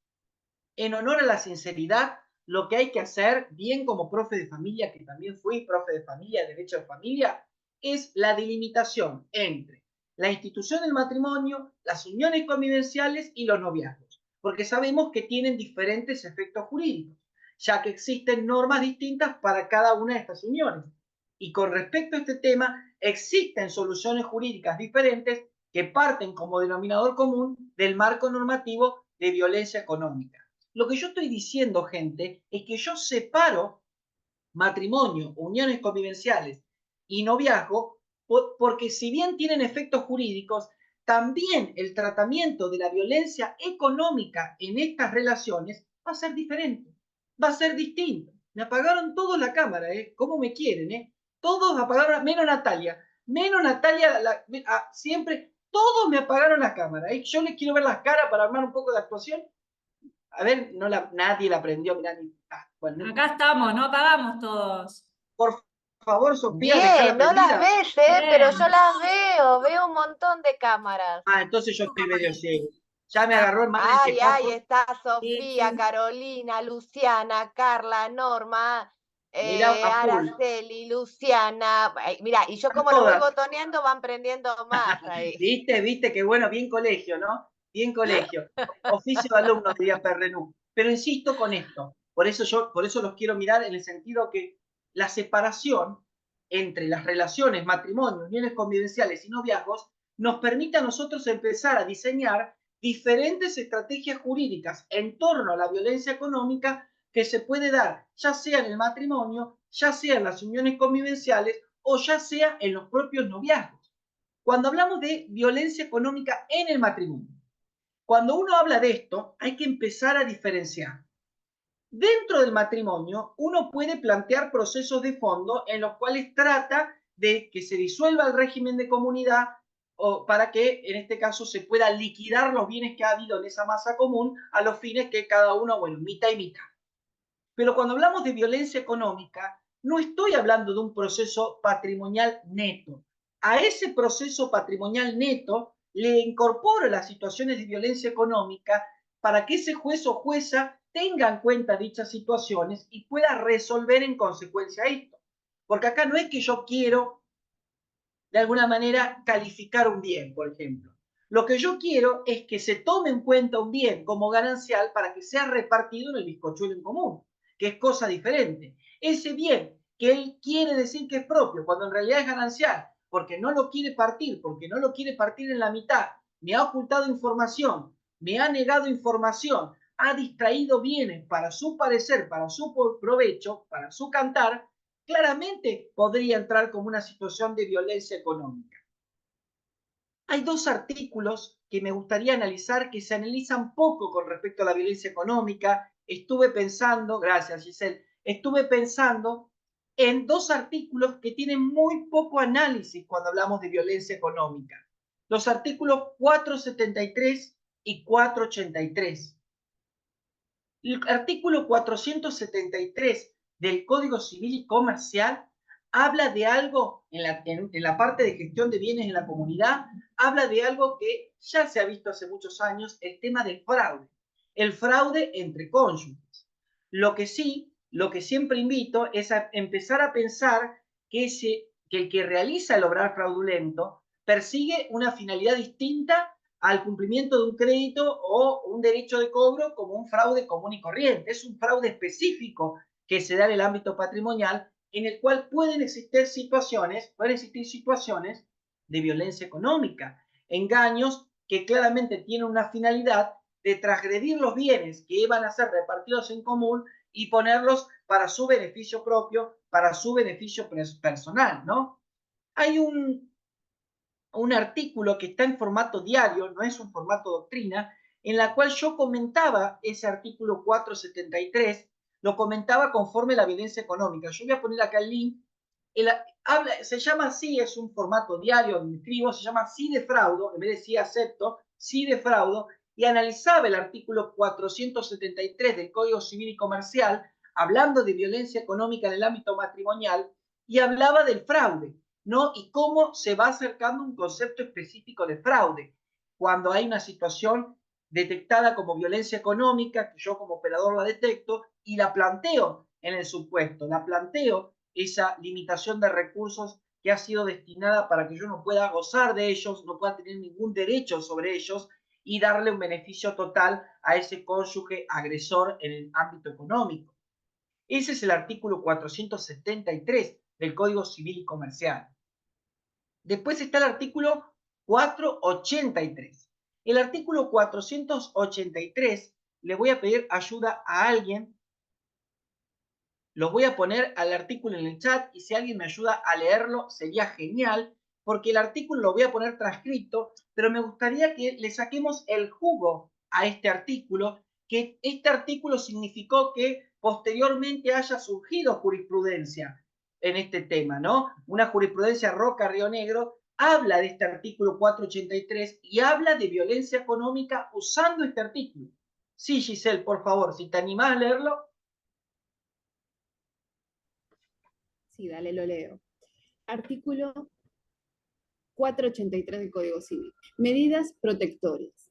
en honor a la sinceridad, lo que hay que hacer, bien como profe de familia, que también fui profe de familia, derecho de familia, es la delimitación entre la institución del matrimonio, las uniones convivenciales y los noviazgos, porque sabemos que tienen diferentes efectos jurídicos, ya que existen normas distintas para cada una de estas uniones. Y con respecto a este tema, existen soluciones jurídicas diferentes que parten como denominador común del marco normativo de violencia económica. Lo que yo estoy diciendo, gente, es que yo separo matrimonio, uniones convivenciales y noviazgo, porque si bien tienen efectos jurídicos, también el tratamiento de la violencia económica en estas relaciones va a ser diferente, va a ser distinto. Me apagaron todos la cámara, ¿eh? ¿Cómo me quieren, eh? Todos apagaron, menos Natalia, siempre, todos me apagaron la cámara, ¿eh? Yo les quiero ver las caras para armar un poco de actuación. A ver, nadie la prendió, mirá. Bueno, acá estamos, no apagamos todos. Por favor, Sofía, bien, no las ves, pero yo las veo un montón de cámaras. Ah, entonces yo estoy medio ciego. Ya me agarró el mal Ay, está Sofía, sí. Carolina, Luciana, Carla, Norma, Araceli, Luciana. Mira, y yo como lo voy botoneando, van prendiendo más ahí. ¿Viste? Qué bueno, bien colegio, ¿no? Bien colegio. Oficio de alumnos, diría Perrenú. Pero insisto con esto. Por eso los quiero mirar en el sentido que la separación entre las relaciones, matrimonios, uniones convivenciales y noviazgos nos permite a nosotros empezar a diseñar diferentes estrategias jurídicas en torno a la violencia económica que se puede dar, ya sea en el matrimonio, ya sea en las uniones convivenciales o ya sea en los propios noviazgos. Cuando hablamos de violencia económica en el matrimonio, cuando uno habla de esto, hay que empezar a diferenciar. Dentro del matrimonio, uno puede plantear procesos de fondo en los cuales trata de que se disuelva el régimen de comunidad o para que, en este caso, se pueda liquidar los bienes que ha habido en esa masa común a los fines que cada uno, bueno, mitad y mitad. Pero cuando hablamos de violencia económica, no estoy hablando de un proceso patrimonial neto. A ese proceso patrimonial neto le incorporo las situaciones de violencia económica para que ese juez o jueza tenga en cuenta dichas situaciones y pueda resolver en consecuencia esto. Porque acá no es que yo quiero, de alguna manera, calificar un bien, por ejemplo. Lo que yo quiero es que se tome en cuenta un bien como ganancial para que sea repartido en el bizcochuelo en común, que es cosa diferente. Ese bien que él quiere decir que es propio, cuando en realidad es ganancial, porque no lo quiere partir en la mitad, me ha ocultado información, me ha negado información, ha distraído bienes para su parecer, para su provecho, para su cantar, claramente podría entrar como una situación de violencia económica. Hay dos artículos que me gustaría analizar que se analizan poco con respecto a la violencia económica. Estuve pensando, gracias Giselle, estuve pensando en dos artículos que tienen muy poco análisis cuando hablamos de violencia económica. Los artículos 473 y 483. El artículo 473 del Código Civil y Comercial habla de algo, en la parte de gestión de bienes en la comunidad, habla de algo que ya se ha visto hace muchos años, el tema del fraude. El fraude entre cónyuges. Lo que siempre invito es a empezar a pensar que el que realiza el obrar fraudulento persigue una finalidad distinta al cumplimiento de un crédito o un derecho de cobro como un fraude común y corriente. Es un fraude específico que se da en el ámbito patrimonial en el cual pueden existir situaciones de violencia económica, engaños que claramente tienen una finalidad de transgredir los bienes que van a ser repartidos en común y ponerlos para su beneficio propio, para su beneficio personal, ¿no? Hay un artículo que está en formato diario, no es un formato doctrina, en la cual yo comentaba ese artículo 473, lo comentaba conforme la violencia económica. Yo voy a poner acá el link. Se llama así, es un formato diario donde escribo, se llama sí defraudo, en vez de sí acepto, sí defraudo, y analizaba el artículo 473 del Código Civil y Comercial, hablando de violencia económica en el ámbito matrimonial, y hablaba del fraude, ¿no? Y cómo se va acercando un concepto específico de fraude. Cuando hay una situación detectada como violencia económica, que yo como operador la detecto y la planteo en el supuesto, la planteo esa limitación de recursos que ha sido destinada para que yo no pueda gozar de ellos, no pueda tener ningún derecho sobre ellos y darle un beneficio total a ese cónyuge agresor en el ámbito económico. Ese es el artículo 473 del Código Civil y Comercial. Después está el artículo 483. El artículo 483, le voy a pedir ayuda a alguien Los voy a poner al artículo en el chat y si alguien me ayuda a leerlo sería genial, porque el artículo lo voy a poner transcrito, pero me gustaría que le saquemos el jugo a este artículo, que este artículo significó que posteriormente haya surgido jurisprudencia en este tema, ¿no? Una jurisprudencia Roca-Río Negro habla de este artículo 483 y habla de violencia económica usando este artículo. Sí, Giselle, por favor, si te animás a leerlo. Sí, dale, lo leo. Artículo 483 del Código Civil. Medidas protectoras.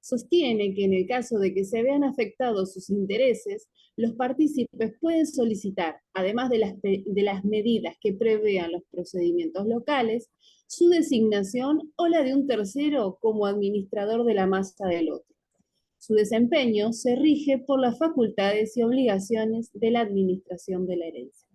Sostiene que en el caso de que se vean afectados sus intereses, los partícipes pueden solicitar, además de las medidas que prevean los procedimientos locales, su designación o la de un tercero como administrador de la masa del otro. Su desempeño se rige por las facultades y obligaciones de la administración de la herencia.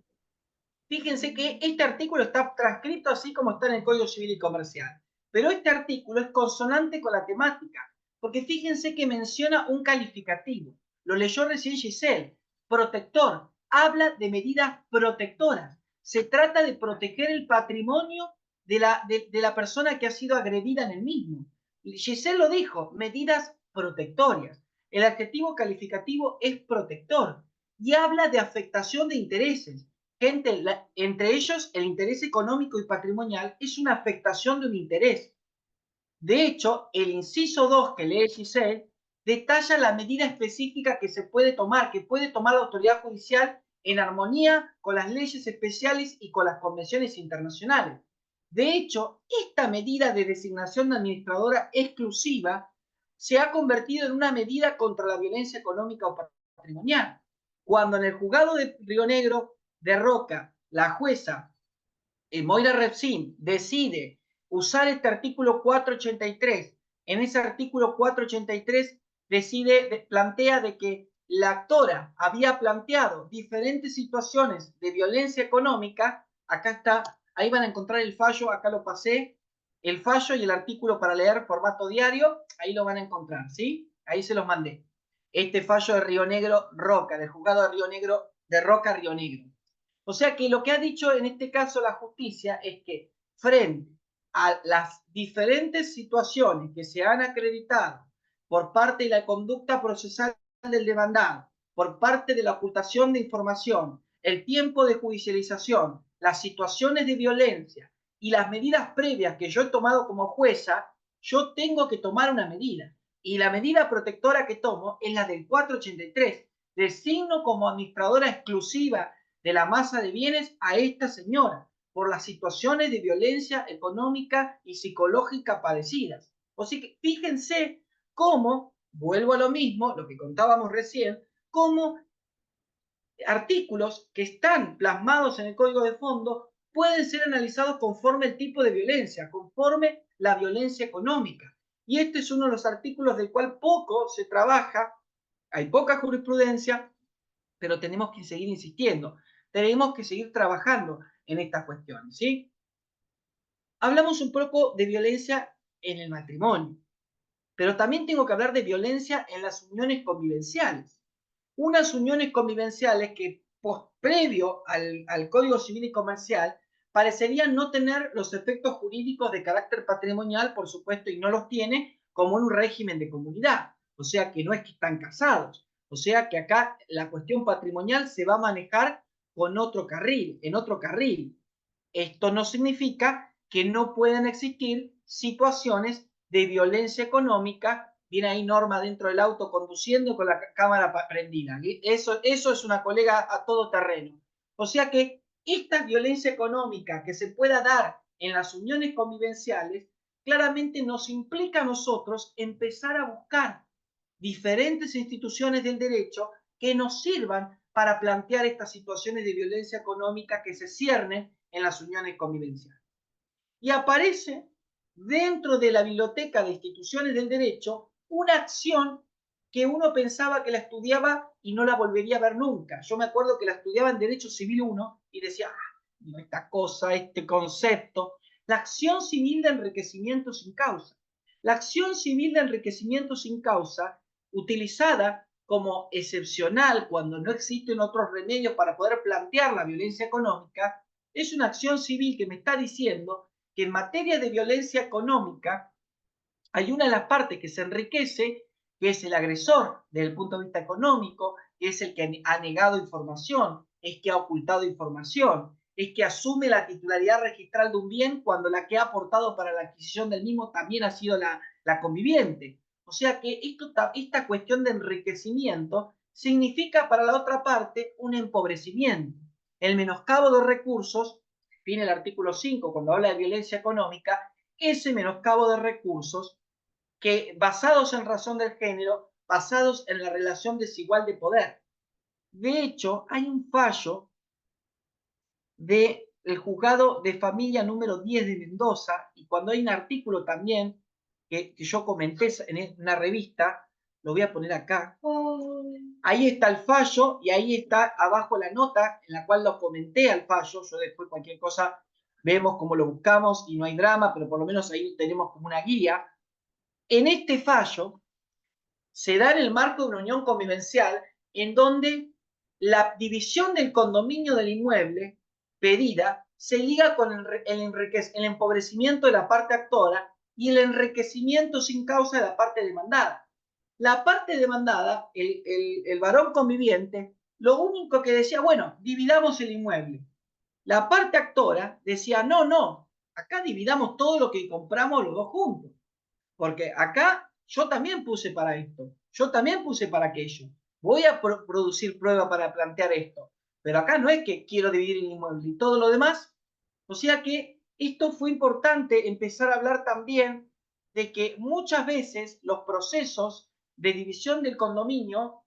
Fíjense que este artículo está transcrito así como está en el Código Civil y Comercial, pero este artículo es consonante con la temática, porque fíjense que menciona un calificativo. Lo leyó recién Giselle, protector, habla de medidas protectoras. Se trata de proteger el patrimonio de la persona que ha sido agredida en el mismo. Giselle lo dijo, medidas protectorias. El adjetivo calificativo es protector y habla de afectación de intereses. Gente, entre ellos el interés económico y patrimonial es una afectación de un interés. De hecho, el inciso 2 que lee Giselle detalla la medida específica que se puede tomar, que puede tomar la autoridad judicial en armonía con las leyes especiales y con las convenciones internacionales. De hecho, esta medida de designación de administradora exclusiva se ha convertido en una medida contra la violencia económica o patrimonial. Cuando en el juzgado de Río Negro de Roca, la jueza Moira Repsin decide usar este artículo 483. En ese artículo 483 plantea de que la actora había planteado diferentes situaciones de violencia económica. Acá está, ahí van a encontrar el fallo, acá lo pasé, el fallo y el artículo para leer formato diario, ahí lo van a encontrar, ¿sí? Ahí se los mandé. Este fallo de Río Negro Roca, del juzgado de Río Negro, de Roca Río Negro. O sea que lo que ha dicho en este caso la justicia es que frente a las diferentes situaciones que se han acreditado por parte de la conducta procesal del demandado, por parte de la ocultación de información, el tiempo de judicialización, las situaciones de violencia y las medidas previas que yo he tomado como jueza, yo tengo que tomar una medida. Y la medida protectora que tomo es la del 483. Designo como administradora exclusiva de la masa de bienes a esta señora por las situaciones de violencia económica y psicológica padecidas. O sea que fíjense cómo, vuelvo a lo mismo, lo que contábamos recién, cómo artículos que están plasmados en el código de fondo pueden ser analizados conforme el tipo de violencia, conforme la violencia económica. Y este es uno de los artículos del cual poco se trabaja, hay poca jurisprudencia, pero tenemos que seguir insistiendo, tenemos que seguir trabajando en estas cuestiones, ¿sí? Hablamos un poco de violencia en el matrimonio, pero también tengo que hablar de violencia en las uniones convivenciales. Unas uniones convivenciales que, previo al Código Civil y Comercial, parecerían no tener los efectos jurídicos de carácter patrimonial, por supuesto, y no los tiene, como en un régimen de comunidad. O sea que no es que están casados. O sea que acá la cuestión patrimonial se va a manejar con otro carril, en otro carril. Esto no significa que no puedan existir situaciones de violencia económica. Viene ahí Norma dentro del auto conduciendo con la cámara prendida. Eso es una colega a todo terreno. O sea que esta violencia económica que se pueda dar en las uniones convivenciales claramente nos implica a nosotros empezar a buscar diferentes instituciones del derecho que nos sirvan para plantear estas situaciones de violencia económica que se ciernen en las uniones convivenciales. Y aparece dentro de la biblioteca de instituciones del derecho una acción que uno pensaba que la estudiaba y no la volvería a ver nunca. Yo me acuerdo que la estudiaba en Derecho Civil 1 y decía, esta cosa, este concepto, la acción civil de enriquecimiento sin causa. La acción civil de enriquecimiento sin causa, utilizada como excepcional cuando no existen otros remedios para poder plantear la violencia económica, es una acción civil que me está diciendo que en materia de violencia económica hay una de las partes que se enriquece, que es el agresor desde el punto de vista económico, que es el que ha negado información, es que ha ocultado información, es que asume la titularidad registral de un bien cuando la que ha aportado para la adquisición del mismo también ha sido la conviviente. O sea que esta cuestión de enriquecimiento significa para la otra parte un empobrecimiento. El menoscabo de recursos, tiene el artículo 5 cuando habla de violencia económica, ese menoscabo de recursos que basados en razón del género, basados en la relación desigual de poder. De hecho, hay un fallo del juzgado de familia número 10 de Mendoza, y cuando hay un artículo también que yo comenté en una revista, lo voy a poner acá, ahí está el fallo y ahí está abajo la nota en la cual lo comenté al fallo. Yo después cualquier cosa vemos cómo lo buscamos y no hay drama, pero por lo menos ahí tenemos como una guía. En este fallo se da en el marco de una unión convivencial en donde la división del condominio del inmueble pedida se liga con el empobrecimiento de la parte actora y el enriquecimiento sin causa de la parte demandada. La parte demandada, el varón conviviente, lo único que decía, bueno, dividamos el inmueble. La parte actora decía, no, acá dividamos todo lo que compramos los dos juntos. Porque acá yo también puse para esto, yo también puse para aquello. Voy a producir prueba para plantear esto. Pero acá no es que quiero dividir el inmueble y todo lo demás. O sea que esto fue importante empezar a hablar también de que muchas veces los procesos de división del condominio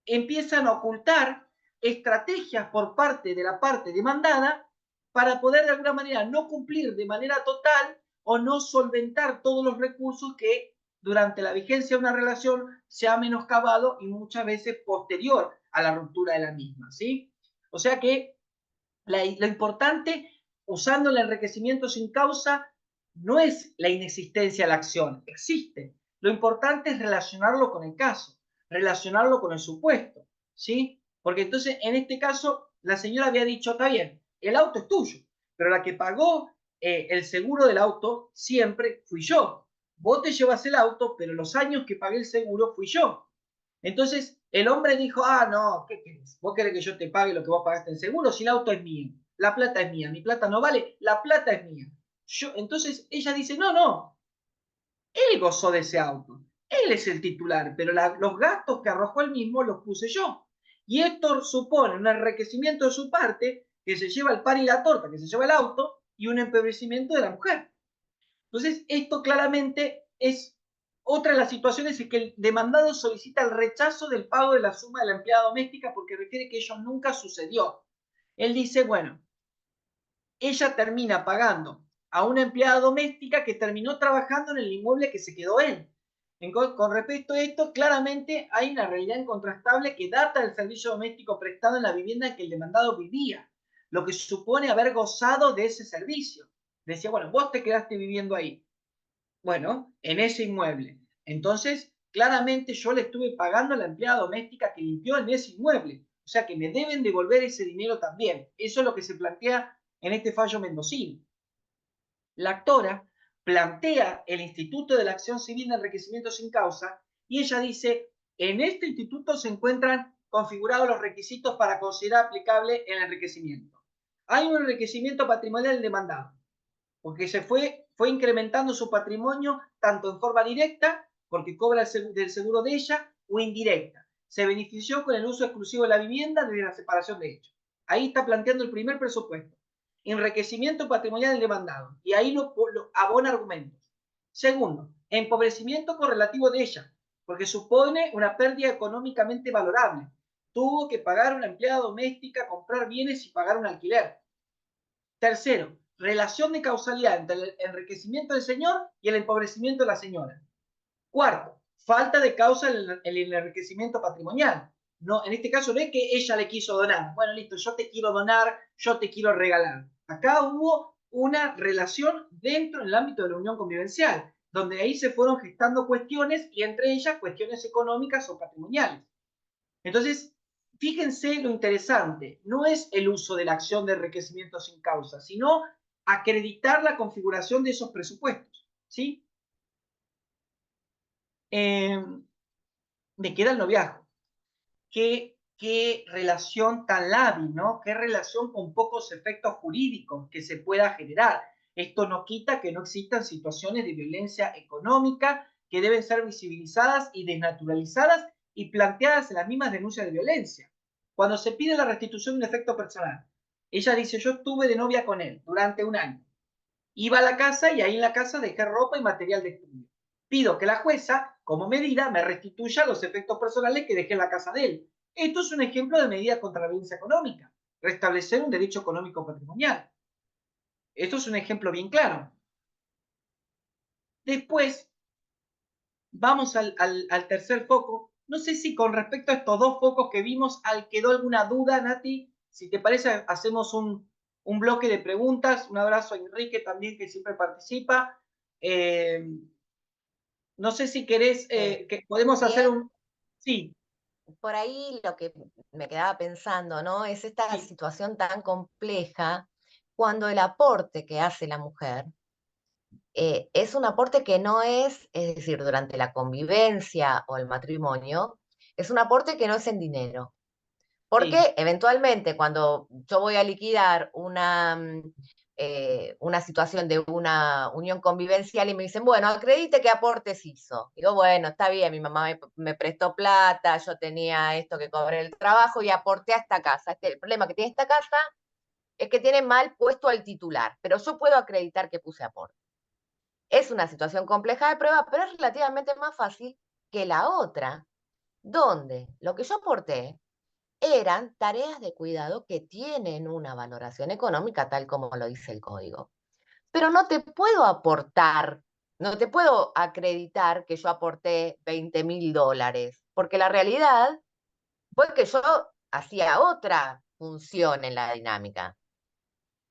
empiezan a ocultar estrategias por parte de la parte demandada para poder de alguna manera no cumplir de manera total o no solventar todos los recursos que durante la vigencia de una relación se ha menoscabado y muchas veces posterior a la ruptura de la misma, ¿sí? O sea que lo importante, usando el enriquecimiento sin causa, no es la inexistencia de la acción, existe. Lo importante es relacionarlo con el caso, relacionarlo con el supuesto, ¿sí? Porque entonces, en este caso, la señora había dicho, está bien, el auto es tuyo, pero la que pagó el seguro del auto siempre fui yo. Vos te llevas el auto, pero los años que pagué el seguro fui yo. Entonces, el hombre dijo, no, ¿qué querés? ¿Vos querés que yo te pague lo que vos pagaste en seguro? Si el auto es mío, la plata es mía, mi plata no vale, la plata es mía. Entonces, ella dice, no, él gozó de ese auto, él es el titular, pero los gastos que arrojó él mismo los puse yo. Y esto supone un enriquecimiento de su parte, que se lleva el pan y la torta, que se lleva el auto, y un empobrecimiento de la mujer. Entonces, esto claramente es otra de las situaciones en que el demandado solicita el rechazo del pago de la suma de la empleada doméstica porque refiere que ello nunca sucedió. Él dice, bueno, ella termina pagando a una empleada doméstica que terminó trabajando en el inmueble que se quedó él. Con respecto a esto, claramente hay una realidad incontrastable que data del servicio doméstico prestado en la vivienda en que el demandado vivía, lo que supone haber gozado de ese servicio. Decía, bueno, vos te quedaste viviendo ahí. Bueno, en ese inmueble. Entonces, claramente yo le estuve pagando a la empleada doméstica que limpió en ese inmueble. O sea que me deben devolver ese dinero también. Eso es lo que se plantea en este fallo mendocino. La actora plantea el Instituto de la Acción Civil de Enriquecimiento sin Causa y ella dice, en este instituto se encuentran configurados los requisitos para considerar aplicable el enriquecimiento. Hay un enriquecimiento patrimonial del demandado, porque fue incrementando su patrimonio tanto en forma directa, porque cobra del seguro de ella, o indirecta. Se benefició con el uso exclusivo de la vivienda desde la separación de hechos. Ahí está planteando el primer presupuesto. Enriquecimiento patrimonial del demandado. Y ahí lo abona argumentos. Segundo, empobrecimiento correlativo de ella, porque supone una pérdida económicamente valorable. Tuvo que pagar una empleada doméstica, comprar bienes y pagar un alquiler. Tercero, relación de causalidad entre el enriquecimiento del señor y el empobrecimiento de la señora. Cuarto, falta de causa en el enriquecimiento patrimonial. No, en este caso no es que ella le quiso donar. Bueno, listo, yo te quiero donar, yo te quiero regalar. Acá hubo una relación dentro del ámbito de la unión convivencial, donde ahí se fueron gestando cuestiones y entre ellas cuestiones económicas o patrimoniales. Entonces, fíjense lo interesante, no es el uso de la acción de enriquecimiento sin causa, sino acreditar la configuración de esos presupuestos, ¿sí? Me queda el noviazgo. Qué relación tan lábil, ¿no? Qué relación con pocos efectos jurídicos que se pueda generar. Esto no quita que no existan situaciones de violencia económica que deben ser visibilizadas y desnaturalizadas y planteadas en las mismas denuncias de violencia. Cuando se pide la restitución de un efecto personal, ella dice, yo estuve de novia con él durante 1 año. Iba a la casa y ahí en la casa dejé ropa y material de estudio. Pido que la jueza, como medida, me restituya los efectos personales que dejé en la casa de él. Esto es un ejemplo de medida contra la violencia económica. Restablecer un derecho económico patrimonial. Esto es un ejemplo bien claro. Después, vamos al tercer foco. No sé si con respecto a estos 2 focos que vimos, quedó alguna duda, Nati. Si te parece, hacemos un bloque de preguntas. Un abrazo a Enrique también, que siempre participa. No sé si querés, que podemos hacer un... Sí. Por ahí lo que me quedaba pensando, ¿no? Es esta Sí. situación tan compleja cuando el aporte que hace la mujer es un aporte que no es decir, durante la convivencia o el matrimonio, es un aporte que no es en dinero. Porque eventualmente cuando yo voy a liquidar una situación de una unión convivencial y me dicen, bueno, acredite qué aportes hizo. Digo, bueno, está bien, mi mamá me prestó plata, yo tenía esto que cobré el trabajo y aporté a esta casa. El problema que tiene esta casa es que tiene mal puesto al titular, pero yo puedo acreditar que puse aporte. Es una situación compleja de prueba, pero es relativamente más fácil que la otra, donde lo que yo aporté eran tareas de cuidado que tienen una valoración económica tal como lo dice el código. Pero no te puedo aportar, no te puedo acreditar que yo aporté $20.000, porque la realidad fue que yo hacía otra función en la dinámica.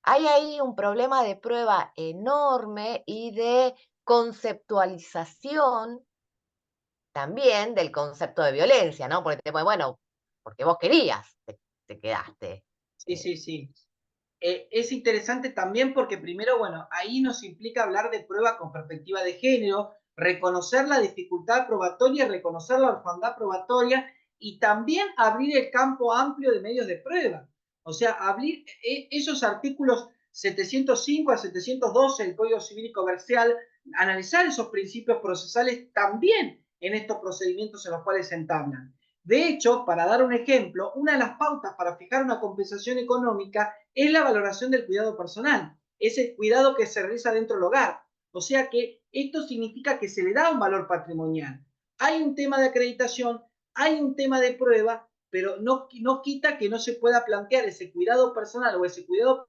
Hay ahí un problema de prueba enorme y de conceptualización también del concepto de violencia, ¿no? Porque te bueno, porque vos querías, te quedaste. Sí. Es interesante también porque primero, bueno, ahí nos implica hablar de prueba con perspectiva de género, reconocer la dificultad probatoria, reconocer la orfandad probatoria y también abrir el campo amplio de medios de prueba. O sea, abrir esos artículos 705 a 712 del Código Civil y Comercial, analizar esos principios procesales también en estos procedimientos en los cuales se entablan. De hecho, para dar un ejemplo, una de las pautas para fijar una compensación económica es la valoración del cuidado personal, ese cuidado que se realiza dentro del hogar. O sea que esto significa que se le da un valor patrimonial. Hay un tema de acreditación, hay un tema de prueba, pero no quita que no se pueda plantear ese cuidado personal o ese cuidado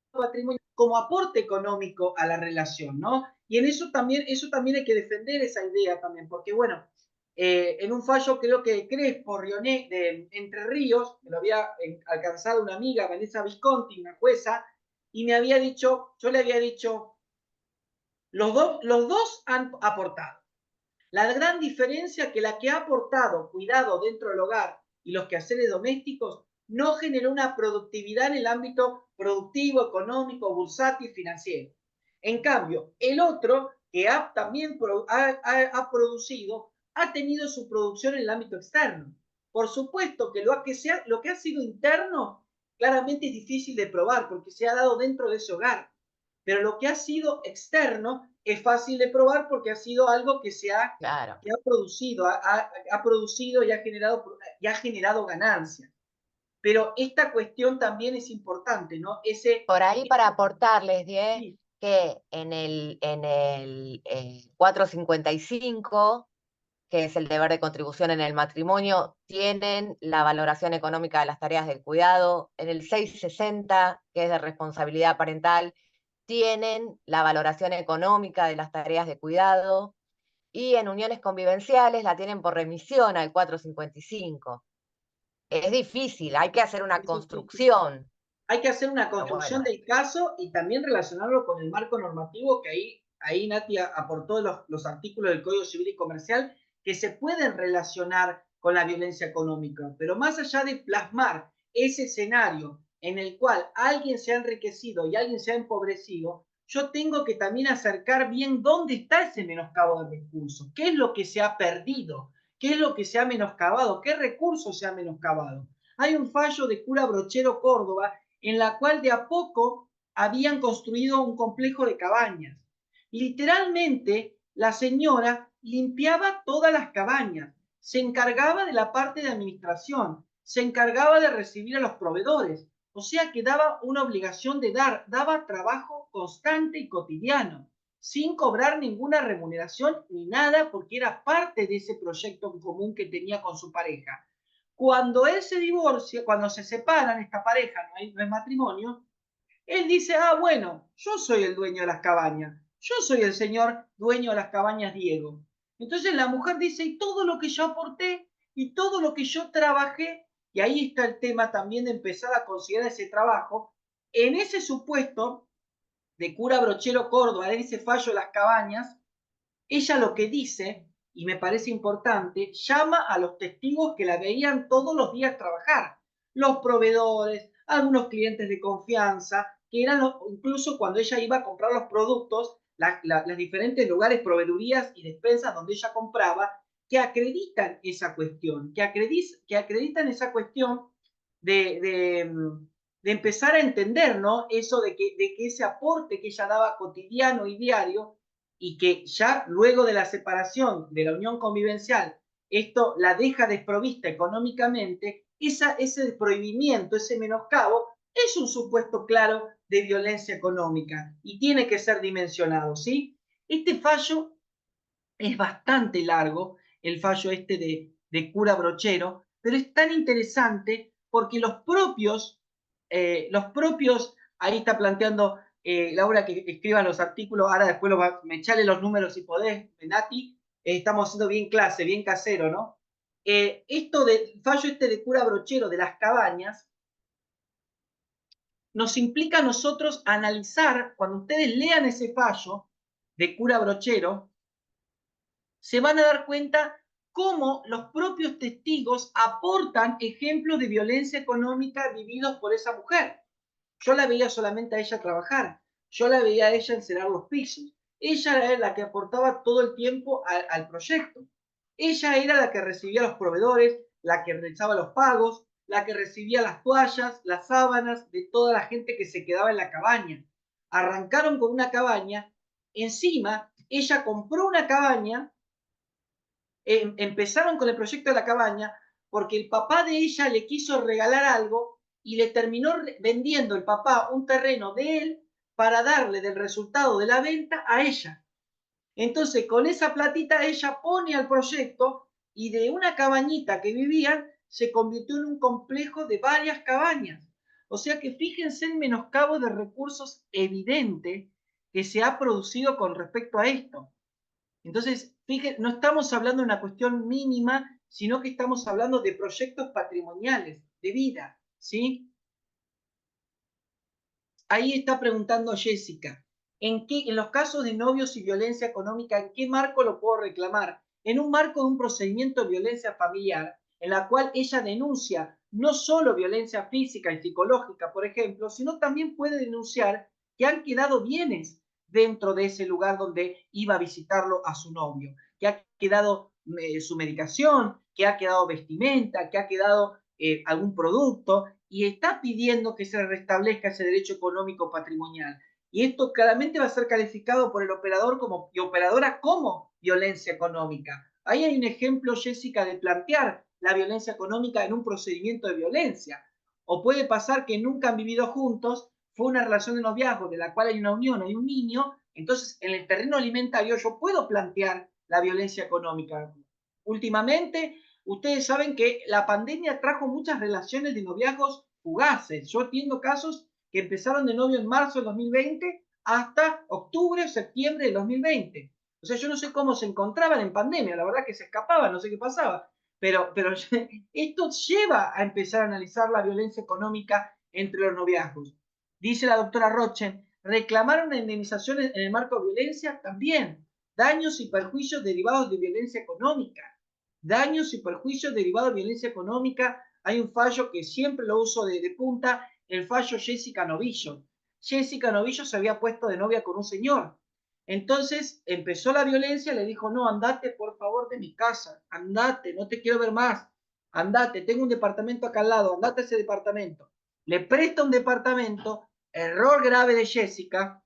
patrimonial como aporte económico a la relación, ¿no? Y en eso también hay que defender esa idea también, porque bueno, en un fallo creo que Crespo, Rioné, de Entre Ríos, me lo había alcanzado una amiga, Vanessa Visconti, una jueza, y me había dicho, yo le había dicho, los dos han aportado. La gran diferencia es que la que ha aportado cuidado dentro del hogar y los quehaceres domésticos no generó una productividad en el ámbito productivo, económico, bursátil, financiero. En cambio, el otro, que también ha producido, ha tenido su producción en el ámbito externo. Por supuesto que lo que ha sido interno claramente es difícil de probar porque se ha dado dentro de ese hogar. Pero lo que ha sido externo es fácil de probar porque ha sido algo que Claro. que ha producido y ha generado ganancias. Pero esta cuestión también es importante, ¿no? Por ahí para aportarles, Die, Sí. que en el 455, que es el deber de contribución en el matrimonio, tienen la valoración económica de las tareas del cuidado. En el 660, que es de responsabilidad parental, tienen la valoración económica de las tareas de cuidado. Y en uniones convivenciales la tienen por remisión al 455. Es difícil, hay que hacer una construcción. Hay que hacer una construcción del caso y también relacionarlo con el marco normativo que ahí Nati aportó los artículos del Código Civil y Comercial que se pueden relacionar con la violencia económica, pero más allá de plasmar ese escenario en el cual alguien se ha enriquecido y alguien se ha empobrecido, yo tengo que también acercar bien dónde está ese menoscabo de recursos, qué es lo que se ha perdido, qué es lo que se ha menoscabado, qué recursos se ha menoscabado. Hay un fallo de cura Brochero Córdoba en la cual de a poco habían construido un complejo de cabañas. Literalmente, la señora limpiaba todas las cabañas, se encargaba de la parte de administración, se encargaba de recibir a los proveedores, o sea que daba una obligación de dar, daba trabajo constante y cotidiano, sin cobrar ninguna remuneración ni nada, porque era parte de ese proyecto en común que tenía con su pareja. Cuando él se divorcia, cuando se separan, esta pareja, no es matrimonio, él dice, bueno, yo soy el dueño de las cabañas, yo soy el señor dueño de las cabañas Diego. Entonces la mujer dice, y todo lo que yo aporté, y todo lo que yo trabajé, y ahí está el tema también de empezar a considerar ese trabajo, en ese supuesto de cura Brochero Córdoba, en ese fallo de las cabañas, ella lo que dice, y me parece importante, llama a los testigos que la veían todos los días trabajar, los proveedores, algunos clientes de confianza, que eran incluso cuando ella iba a comprar los productos, las diferentes lugares, proveedurías y despensas donde ella compraba, que acreditan esa cuestión, que acreditan esa cuestión de empezar a entender, ¿no? Eso de que ese aporte que ella daba cotidiano y diario, y que ya luego de la separación, de la unión convivencial, esto la deja desprovista económicamente, ese prohibimiento, ese menoscabo, es un supuesto claro de violencia económica y tiene que ser dimensionado, ¿sí? Este fallo es bastante largo, el fallo este de cura Brochero, pero es tan interesante porque los propios, ahí está planteando Laura que escriban los artículos, ahora después me echale los números si podés, Nati, estamos haciendo bien clase, bien casero, ¿no? Esto del fallo este de cura Brochero de las cabañas, nos implica a nosotros analizar, cuando ustedes lean ese fallo de cura Brochero, se van a dar cuenta cómo los propios testigos aportan ejemplos de violencia económica vividos por esa mujer. Yo la veía solamente a ella trabajar, yo la veía a ella encerar los pisos, ella era la que aportaba todo el tiempo al proyecto, ella era la que recibía a los proveedores, la que realizaba los pagos, la que recibía las toallas, las sábanas de toda la gente que se quedaba en la cabaña. Arrancaron con una cabaña, encima ella compró una cabaña, empezaron con el proyecto de la cabaña porque el papá de ella le quiso regalar algo y le terminó vendiendo el papá un terreno de él para darle del resultado de la venta a ella. Entonces, con esa platita ella pone al proyecto y de una cabañita que vivían se convirtió en un complejo de varias cabañas. O sea que fíjense el menoscabo de recursos evidente que se ha producido con respecto a esto. Entonces, fíjense, no estamos hablando de una cuestión mínima, sino que estamos hablando de proyectos patrimoniales, de vida, ¿sí? Ahí está preguntando Jessica, ¿en los casos de novios y violencia económica, en qué marco lo puedo reclamar? En un marco de un procedimiento de violencia familiar, en la cual ella denuncia no solo violencia física y psicológica, por ejemplo, sino también puede denunciar que han quedado bienes dentro de ese lugar donde iba a visitarlo a su novio, que ha quedado su medicación, que ha quedado vestimenta, que ha quedado algún producto, y está pidiendo que se restablezca ese derecho económico patrimonial. Y esto claramente va a ser calificado por el operador y operadora como violencia económica. Ahí hay un ejemplo, Jessica, de plantear la violencia económica en un procedimiento de violencia. O puede pasar que nunca han vivido juntos, fue una relación de noviazgo de la cual hay una unión, hay un niño, entonces en el terreno alimentario yo puedo plantear la violencia económica. Últimamente, ustedes saben que la pandemia trajo muchas relaciones de noviazgos fugaces. Yo entiendo casos que empezaron de novio en marzo del 2020 hasta octubre o septiembre del 2020. O sea, yo no sé cómo se encontraban en pandemia, la verdad que se escapaban, no sé qué pasaba. Pero esto lleva a empezar a analizar la violencia económica entre los noviazgos. Dice la doctora Rochen, reclamar una indemnización en el marco de violencia también, daños y perjuicios derivados de violencia económica. daños y perjuicios derivados de violencia económica. Hay un fallo que siempre lo uso de punta, el fallo Jessica Novillo. Jessica Novillo se había puesto de novia con un señor. Entonces empezó la violencia, le dijo, no, andate por favor de mi casa, andate, no te quiero ver más, andate, tengo un departamento acá al lado, andate a ese departamento. Le presta un departamento, error grave de Jessica.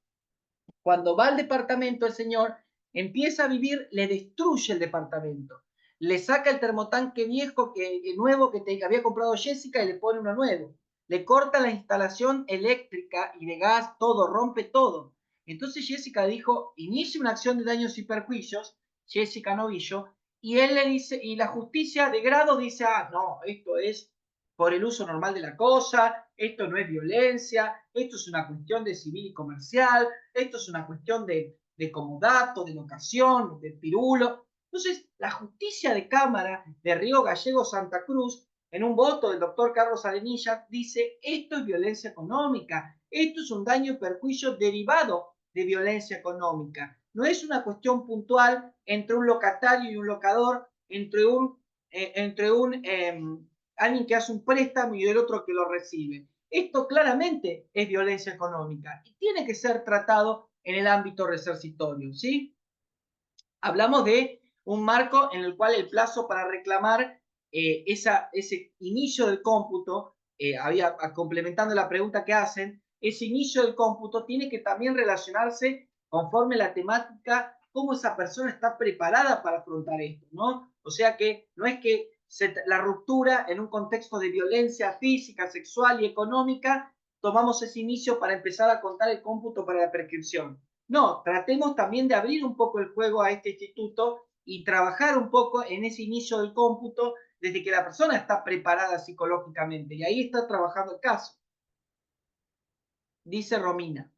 Cuando va al departamento el señor, empieza a vivir, le destruye el departamento. Le saca el termotanque viejo, nuevo que había comprado Jessica y le pone uno nuevo. Le corta la instalación eléctrica y de gas, todo, rompe todo. Entonces Jessica dijo, inicia una acción de daños y perjuicios, Jessica Novillo, y él le dice, y la justicia de grado dice, ah, no, esto es por el uso normal de la cosa, esto no es violencia, esto es una cuestión de civil y comercial, esto es una cuestión de comodato, de locación, de pirulo. Entonces, la justicia de Cámara de Río Gallego Santa Cruz, en un voto del doctor Carlos Arenilla, dice, esto es violencia económica, esto es un daño y perjuicio derivado de violencia económica. No es una cuestión puntual entre un locatario y un locador, entre alguien que hace un préstamo y el otro que lo recibe. Esto claramente es violencia económica y tiene que ser tratado en el ámbito resarcitorio, ¿sí? Hablamos de un marco en el cual el plazo para reclamar ese inicio del cómputo, complementando la pregunta que hacen, ese inicio del cómputo tiene que también relacionarse conforme la temática, cómo esa persona está preparada para afrontar esto, ¿no? O sea que no es que la ruptura en un contexto de violencia física, sexual y económica, tomamos ese inicio para empezar a contar el cómputo para la prescripción. No, tratemos también de abrir un poco el juego a este instituto y trabajar un poco en ese inicio del cómputo desde que la persona está preparada psicológicamente. Y ahí está trabajando el caso. Dice Romina.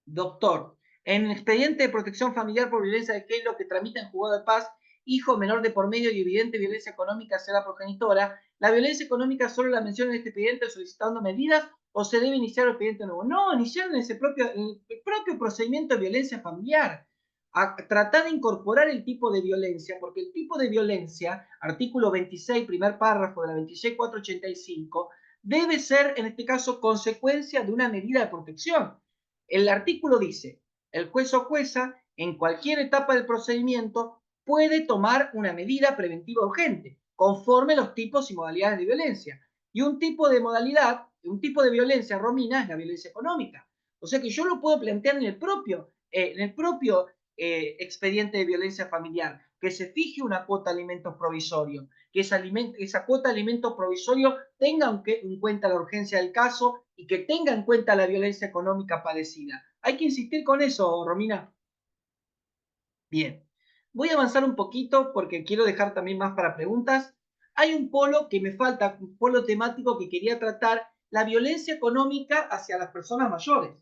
Doctor, en el expediente de protección familiar por violencia de género que tramita en juzgado de paz, hijo menor de por medio y evidente violencia económica hacia la progenitora, ¿la violencia económica solo la menciona en este expediente solicitando medidas o se debe iniciar el expediente nuevo? No, iniciar en el propio procedimiento de violencia familiar. A tratar de incorporar el tipo de violencia, porque el tipo de violencia, artículo 26, primer párrafo de la 26.485, debe ser, en este caso, consecuencia de una medida de protección. El artículo dice, el juez o jueza, en cualquier etapa del procedimiento, puede tomar una medida preventiva urgente, conforme los tipos y modalidades de violencia. Y un tipo de modalidad, un tipo de violencia, Romina, es la violencia económica. O sea que yo lo puedo plantear en el propio expediente de violencia familiar, que se fije una cuota de alimentos provisorio, que esa cuota de alimentos provisorio tenga en cuenta la urgencia del caso y que tenga en cuenta la violencia económica padecida. Hay que insistir con eso, Romina. Bien, voy a avanzar un poquito porque quiero dejar también más para preguntas. Hay un polo que me falta, un polo temático que quería tratar, la violencia económica hacia las personas mayores.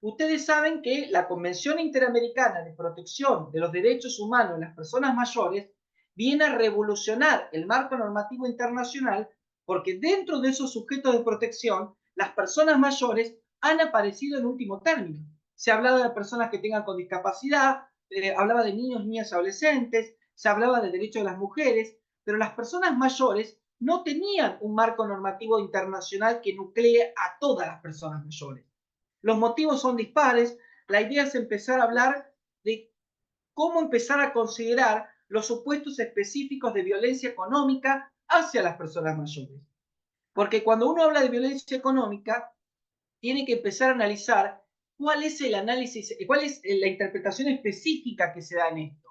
Ustedes saben que la Convención Interamericana de Protección de los Derechos Humanos de las Personas Mayores viene a revolucionar el marco normativo internacional porque dentro de esos sujetos de protección, las personas mayores han aparecido en último término. Se hablaba de personas que tengan con discapacidad, hablaba de niños, niñas, adolescentes, se hablaba de derechos de las mujeres, pero las personas mayores no tenían un marco normativo internacional que nuclee a todas las personas mayores. Los motivos son dispares. La idea es empezar a hablar de cómo empezar a considerar los supuestos específicos de violencia económica hacia las personas mayores. Porque cuando uno habla de violencia económica, tiene que empezar a analizar cuál es el análisis, cuál es la interpretación específica que se da en esto.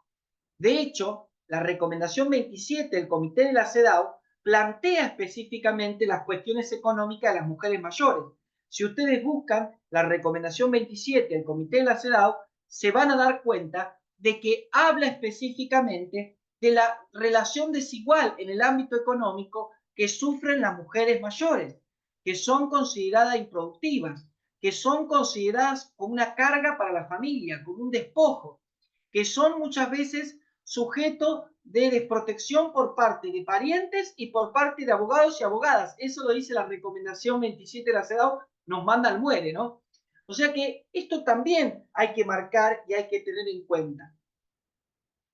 De hecho, la recomendación 27 del Comité de la CEDAW plantea específicamente las cuestiones económicas de las mujeres mayores. Si ustedes buscan la recomendación 27 del Comité de la CEDAW, se van a dar cuenta de que habla específicamente de la relación desigual en el ámbito económico que sufren las mujeres mayores, que son consideradas improductivas, que son consideradas como una carga para la familia, como un despojo, que son muchas veces sujetos de desprotección por parte de parientes y por parte de abogados y abogadas. Eso lo dice la recomendación 27 de la CEDAW, nos manda al muere, ¿no? O sea que esto también hay que marcar y hay que tener en cuenta.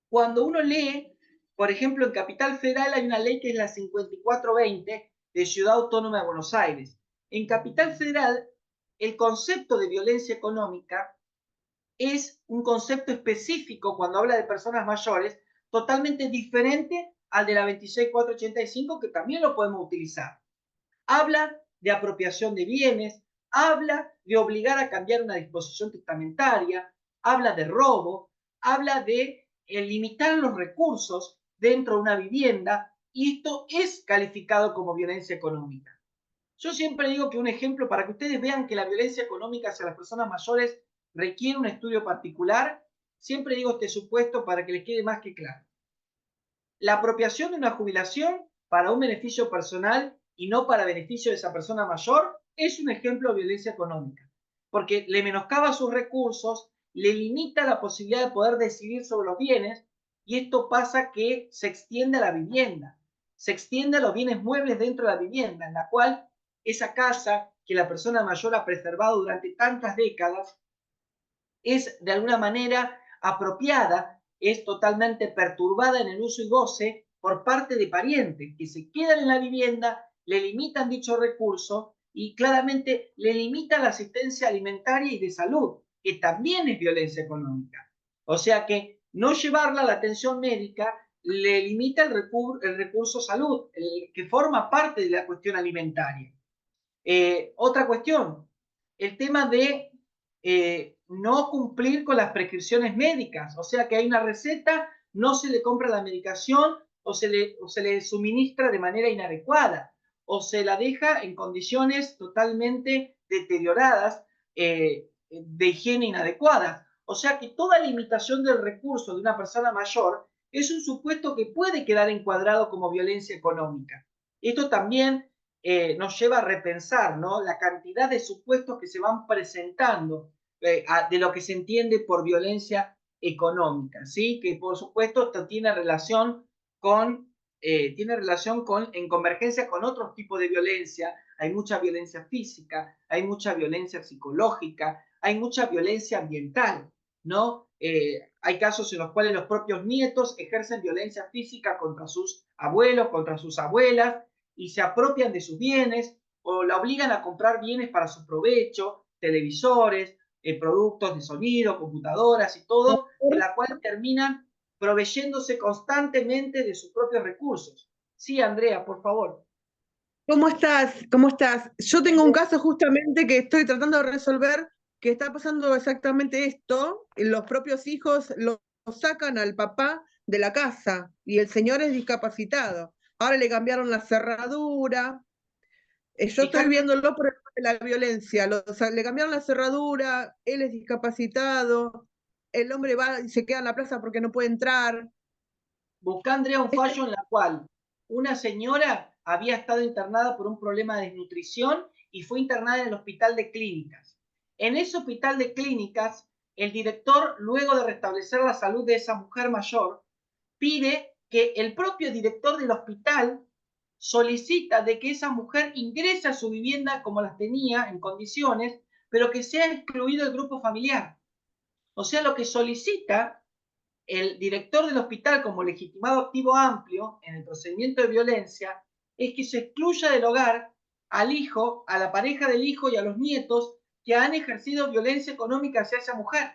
Cuando uno lee Por ejemplo, en Capital Federal hay una ley que es la 5420 de Ciudad Autónoma de Buenos Aires. En Capital Federal, el concepto de violencia económica es un concepto específico cuando habla de personas mayores, totalmente diferente al de la 26485, que también lo podemos utilizar. Habla de apropiación de bienes, habla de obligar a cambiar una disposición testamentaria, habla de robo, habla de limitar los recursos dentro de una vivienda, y esto es calificado como violencia económica. Yo siempre digo que un ejemplo para que ustedes vean que la violencia económica hacia las personas mayores requiere un estudio particular, siempre digo este supuesto para que les quede más que claro. La apropiación de una jubilación para un beneficio personal y no para beneficio de esa persona mayor es un ejemplo de violencia económica, porque le menoscaba sus recursos, le limita la posibilidad de poder decidir sobre los bienes, y esto pasa que se extiende a la vivienda, se extiende a los bienes muebles dentro de la vivienda, en la cual esa casa que la persona mayor ha preservado durante tantas décadas es de alguna manera apropiada, es totalmente perturbada en el uso y goce por parte de parientes que se quedan en la vivienda, le limitan dicho recurso y claramente le limitan la asistencia alimentaria y de salud, que también es violencia económica. O sea que no llevarla a la atención médica le limita el recurso salud, que forma parte de la cuestión alimentaria. Otra cuestión, el tema de no cumplir con las prescripciones médicas, o sea que hay una receta, no se le compra la medicación o se le suministra de manera inadecuada o se la deja en condiciones totalmente deterioradas, de higiene inadecuadas. O sea que toda limitación del recurso de una persona mayor es un supuesto que puede quedar encuadrado como violencia económica. Esto también nos lleva a repensar, ¿no?, la cantidad de supuestos que se van presentando de lo que se entiende por violencia económica, ¿sí? Que por supuesto esto tiene relación en convergencia con otros tipos de violencia. Hay mucha violencia física, hay mucha violencia psicológica, hay mucha violencia ambiental, ¿no? Hay casos en los cuales los propios nietos ejercen violencia física contra sus abuelos, contra sus abuelas, y se apropian de sus bienes o la obligan a comprar bienes para su provecho, televisores, productos de sonido, computadoras y todo, en la cual terminan proveyéndose constantemente de sus propios recursos. Sí, Andrea, por favor. ¿Cómo estás? ¿Cómo estás? Yo tengo un caso justamente que estoy tratando de resolver, que está pasando exactamente esto. Los propios hijos lo sacan al papá de la casa y el señor es discapacitado. Ahora le cambiaron la cerradura. Yo estoy viéndolo por el tema de la violencia. Le cambiaron la cerradura, él es discapacitado, el hombre va y se queda en la plaza porque no puede entrar. Busca, Andrea, un fallo en la cual una señora había estado internada por un problema de desnutrición y fue internada en el hospital de clínicas. En ese hospital de clínicas, el director, luego de restablecer la salud de esa mujer mayor, pide que el propio director del hospital solicita de que esa mujer ingrese a su vivienda como las tenía, en condiciones, pero que sea excluido el grupo familiar. O sea, lo que solicita el director del hospital como legitimado activo amplio en el procedimiento de violencia es que se excluya del hogar al hijo, a la pareja del hijo y a los nietos que han ejercido violencia económica hacia esa mujer.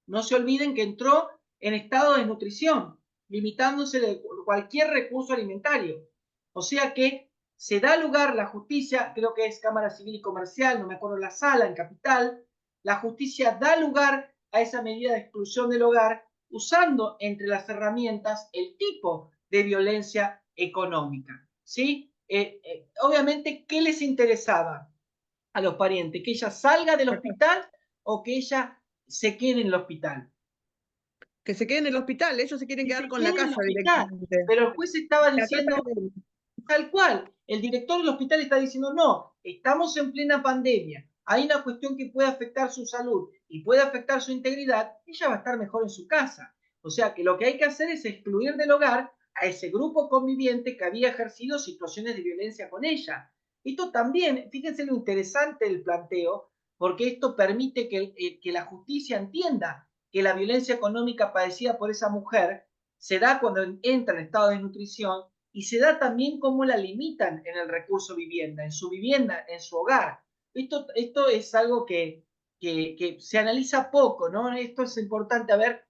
No se olviden que entró en estado de desnutrición, limitándose de cualquier recurso alimentario. O sea que se da lugar la justicia, creo que es Cámara Civil y Comercial, no me acuerdo la sala, en Capital, la justicia da lugar a esa medida de exclusión del hogar, usando entre las herramientas el tipo de violencia económica, ¿sí? Obviamente, ¿qué les interesaba a los parientes? ¿Que ella salga del hospital o que ella se quede en el hospital? Que se quede en el hospital, ellos se quieren quedar con la casa directamente. Pero el juez estaba diciendo, tal cual, el director del hospital está diciendo, no, estamos en plena pandemia, hay una cuestión que puede afectar su salud y puede afectar su integridad, ella va a estar mejor en su casa. O sea que lo que hay que hacer es excluir del hogar a ese grupo conviviente que había ejercido situaciones de violencia con ella. Esto también, fíjense lo interesante del planteo, porque esto permite que la justicia entienda que la violencia económica padecida por esa mujer se da cuando entra en estado de desnutrición y se da también cómo la limitan en el recurso vivienda, en su hogar. Esto es algo que se analiza poco, ¿no? Esto es importante. A ver,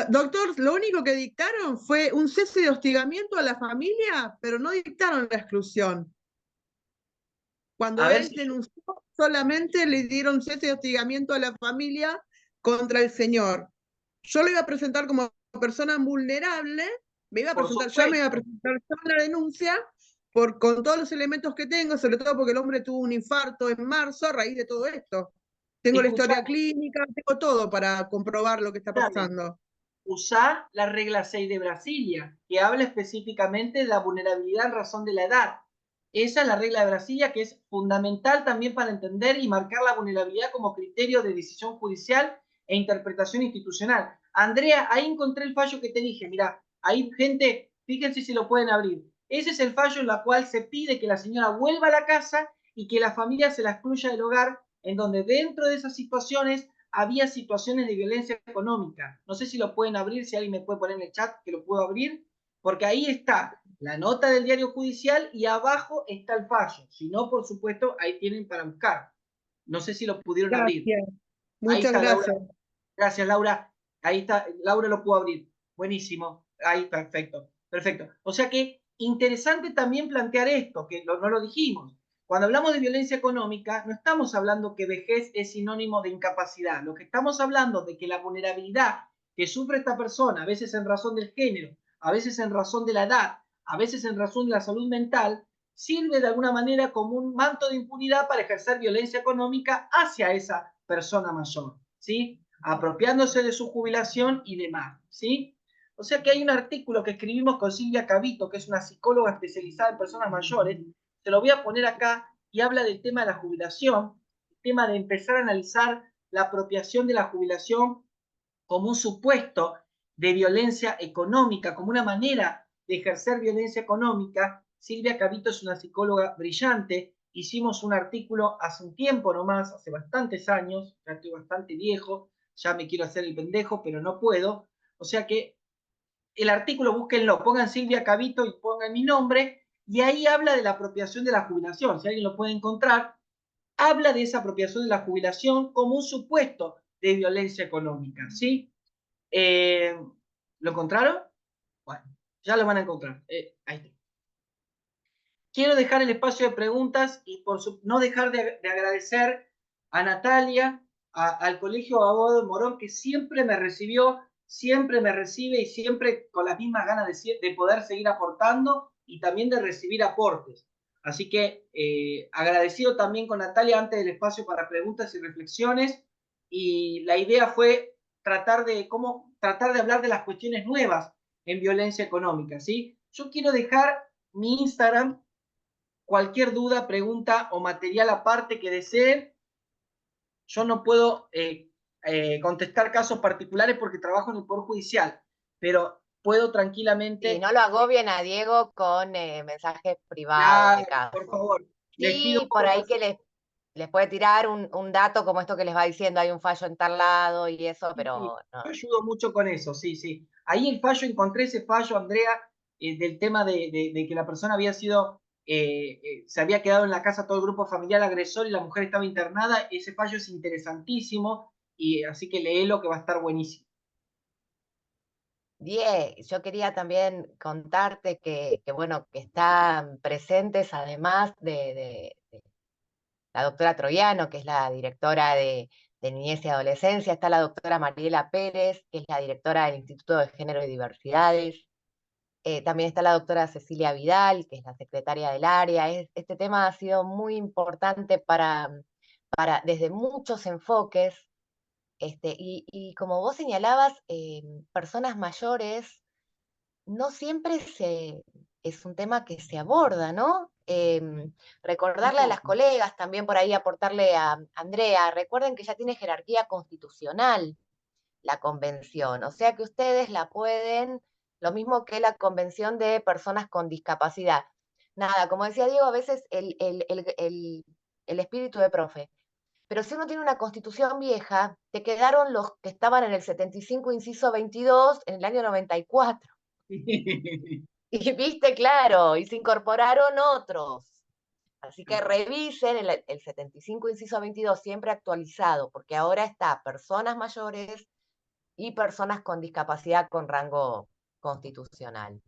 Doctor, lo único que dictaron fue un cese de hostigamiento a la familia, pero no dictaron la exclusión. Cuando a ver él si denunció, solamente le dieron cese de hostigamiento a la familia contra el señor. Yo lo iba a presentar como persona vulnerable, por ya me iba a supuesto. presentar yo en la denuncia con todos los elementos que tengo, sobre todo porque el hombre tuvo un infarto en marzo a raíz de todo esto. Tengo la historia Escuchame, clínica, tengo todo para comprobar lo que está pasando. usar la regla 6 de Brasilia, que habla específicamente de la vulnerabilidad en razón de la edad. Esa es la regla de Brasilia, que es fundamental también para entender y marcar la vulnerabilidad como criterio de decisión judicial e interpretación institucional. Andrea, ahí encontré el fallo que te dije. Mira, ahí, gente, fíjense si lo pueden abrir. Ese es el fallo en el cual se pide que la señora vuelva a la casa y que la familia se la excluya del hogar, en donde dentro de esas situaciones había situaciones de violencia económica. No sé si lo pueden abrir, si alguien me puede poner en el chat que lo puedo abrir, porque ahí está la nota del diario judicial y abajo está el fallo. Si no, por supuesto, ahí tienen para buscar. No sé si lo pudieron abrir. Gracias, Ahí muchas está, Laura. gracias. Gracias, Laura. Ahí está, Laura lo pudo abrir. Buenísimo. Ahí, perfecto. Perfecto. O sea que interesante también plantear esto, que no lo dijimos. Cuando hablamos de violencia económica, no estamos hablando que vejez es sinónimo de incapacidad. Lo que estamos hablando de que la vulnerabilidad que sufre esta persona, a veces en razón del género, a veces en razón de la edad, a veces en razón de la salud mental, sirve de alguna manera como un manto de impunidad para ejercer violencia económica hacia esa persona mayor, ¿sí? Apropiándose de su jubilación y demás, ¿sí? O sea que hay un artículo que escribimos con Silvia Cavito, que es una psicóloga especializada en personas mayores, se lo voy a poner acá, y habla del tema de la jubilación, el tema de empezar a analizar la apropiación de la jubilación como un supuesto de violencia económica, como una manera de ejercer violencia económica. Silvia Cavito es una psicóloga brillante. Hicimos un artículo hace un tiempo nomás, hace bastantes años, ya estoy bastante viejo, ya me quiero hacer el pendejo, pero no puedo. O sea que el artículo, búsquenlo, pongan Silvia Cavito y pongan mi nombre, y ahí habla de la apropiación de la jubilación. Si alguien lo puede encontrar, habla de esa apropiación de la jubilación como un supuesto de violencia económica, ¿sí? ¿Lo encontraron? Bueno, ya lo van a encontrar. Ahí está. Quiero dejar el espacio de preguntas y no dejar de agradecer a Natalia, al Colegio Abogado de Morón, que siempre me recibió, siempre me recibe y siempre con las mismas ganas de poder seguir aportando y también de recibir aportes. Así que agradecido también con Natalia antes del espacio para preguntas y reflexiones. Y la idea fue tratar de hablar de las cuestiones nuevas en violencia económica, ¿sí? Yo quiero dejar mi Instagram. Cualquier duda, pregunta o material aparte que deseen. Yo no puedo contestar casos particulares porque trabajo en el Poder Judicial, pero puedo tranquilamente. Y no lo agobien a Diego con mensajes privados de Claro, por caso. favor. Les pido Sí, por ahí que les puede tirar un dato como esto que les va diciendo, hay un fallo en tal lado y eso, pero no. Yo ayudo mucho con eso, sí, sí. Ahí el fallo, encontré ese fallo, Andrea, del tema de que la persona había sido, se había quedado en la casa todo el grupo familiar agresor y la mujer estaba internada. Ese fallo es interesantísimo, y así que léelo que va a estar buenísimo. Die, yo quería también contarte bueno, que están presentes además de la doctora Troiano, que es la directora de Niñez y Adolescencia, está la doctora Mariela Pérez, que es la directora del Instituto de Género y Diversidades, también está la doctora Cecilia Vidal, que es la secretaria del área. Este tema ha sido muy importante desde muchos enfoques, y como vos señalabas, personas mayores no siempre es un tema que se aborda, ¿no? Recordarle a las colegas, también por ahí aportarle a Andrea, recuerden que ya tiene jerarquía constitucional la convención, o sea que ustedes la pueden, lo mismo que la convención de personas con discapacidad. Nada, como decía Diego, a veces el espíritu de profe, Pero si uno tiene una constitución vieja, te quedaron los que estaban en el 75, inciso 22, en el año 94. Y viste, claro, y se incorporaron otros. Así que revisen el 75, inciso 22, siempre actualizado, porque ahora está personas mayores y personas con discapacidad con rango constitucional.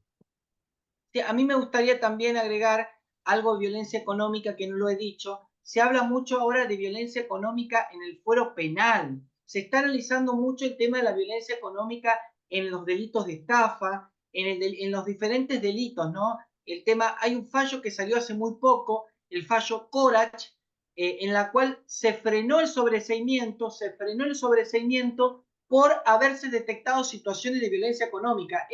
Sí, a mí me gustaría también agregar algo de violencia económica que no lo he dicho. Se habla mucho ahora de violencia económica en el fuero penal. Se está analizando mucho el tema de la violencia económica en los delitos de estafa, en los diferentes delitos, ¿no? El tema, hay un fallo que salió hace muy poco, el fallo Corach, en la cual se frenó el sobreseimiento por haberse detectado situaciones de violencia económica.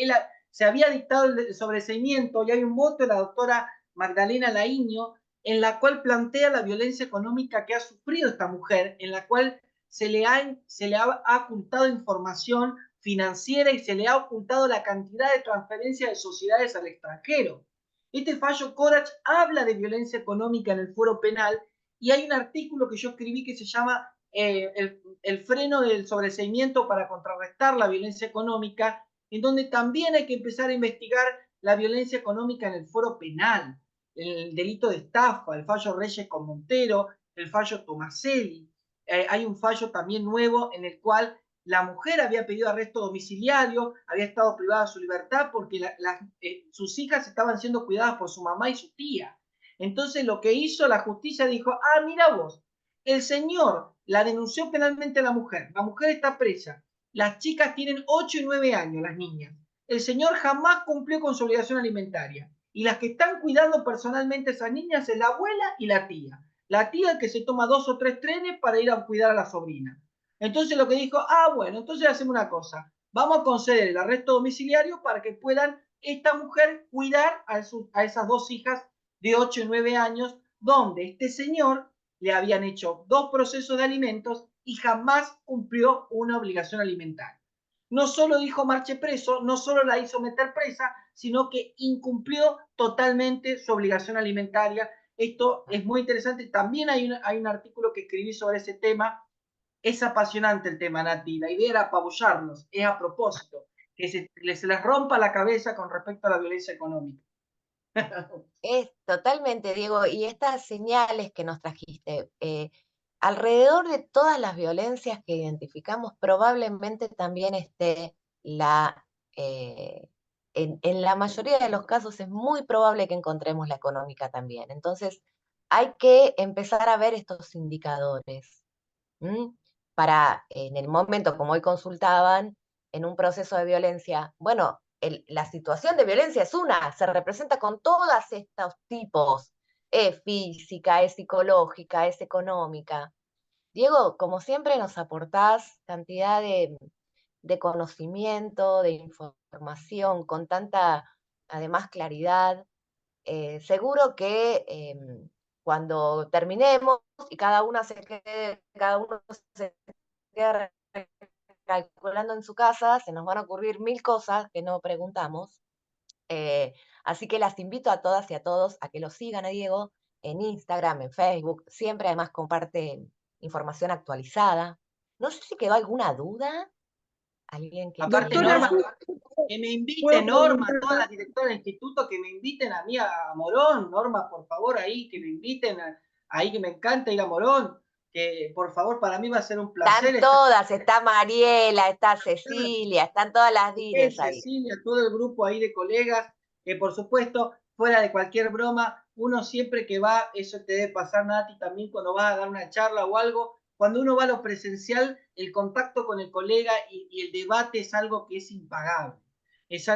Se había dictado el sobreseimiento y hay un voto de la doctora Magdalena Laíño en la cual plantea la violencia económica que ha sufrido esta mujer, en la cual se le ha ocultado información financiera y se le ha ocultado la cantidad de transferencia de sociedades al extranjero. Este fallo Corach habla de violencia económica en el fuero penal y hay un artículo que yo escribí que se llama el freno del sobreseimiento para contrarrestar la violencia económica, en donde también hay que empezar a investigar la violencia económica en el fuero penal, el delito de estafa, el fallo Reyes con Montero, el fallo Tomaselli. Hay un fallo también nuevo en el cual la mujer había pedido arresto domiciliario, había estado privada de su libertad porque sus hijas estaban siendo cuidadas por su mamá y su tía. Entonces lo que hizo la justicia dijo, ah, mira vos, el señor la denunció penalmente a la mujer está presa, las chicas tienen 8 y 9 años, las niñas. El señor jamás cumplió con su obligación alimentaria. Y las que están cuidando personalmente a esas niñas es la abuela y la tía. La tía que se toma 2 o 3 trenes para ir a cuidar a la sobrina. Entonces lo que dijo, bueno, entonces hacemos una cosa. Vamos a conceder el arresto domiciliario para que puedan esta mujer cuidar a esas dos hijas de 8 y 9 años, donde este señor le habían hecho 2 procesos de alimentos y jamás cumplió una obligación alimentaria. No solo dijo marche preso, no solo la hizo meter presa, sino que incumplió totalmente su obligación alimentaria. Esto es muy interesante. También hay un artículo que escribí sobre ese tema. Es apasionante el tema, Nati. La idea era apabullarnos, es a propósito, que se les rompa la cabeza con respecto a la violencia económica. Es totalmente, Diego, y estas señales que nos trajiste, alrededor de todas las violencias que identificamos, probablemente también esté en la mayoría de los casos es muy probable que encontremos la económica también. Entonces, hay que empezar a ver estos indicadores, para, en el momento, como hoy consultaban, en un proceso de violencia, bueno, la situación de violencia es se representa con todos estos tipos, es física, es psicológica, es económica. Diego, como siempre nos aportás cantidad de conocimiento, de información, con tanta, además, claridad. Seguro que cuando terminemos y cada uno se quede calculando en su casa, se nos van a ocurrir 1000 cosas que no preguntamos. Así que las invito a todas y a todos a que lo sigan a Diego en Instagram, en Facebook. Siempre además comparte información actualizada. No sé si quedó alguna duda. ¿Alguien que Aparte, Doctora, Norma, que me invite ¿puedo Norma, preguntar? todas las directoras del instituto, que me inviten a mí a Morón, Norma, por favor, ahí, que me inviten, ahí que me encanta ir a Morón, que por favor, para mí va a ser un placer. Están todas, está Mariela, está Cecilia, están todas las Dines ahí. Cecilia, todo el grupo ahí de colegas, que por supuesto, fuera de cualquier broma, uno siempre que va, eso te debe pasar, Nati, también cuando vas a dar una charla o algo, cuando uno va a lo presencial, el contacto con el colega y el debate es algo que es impagable. Es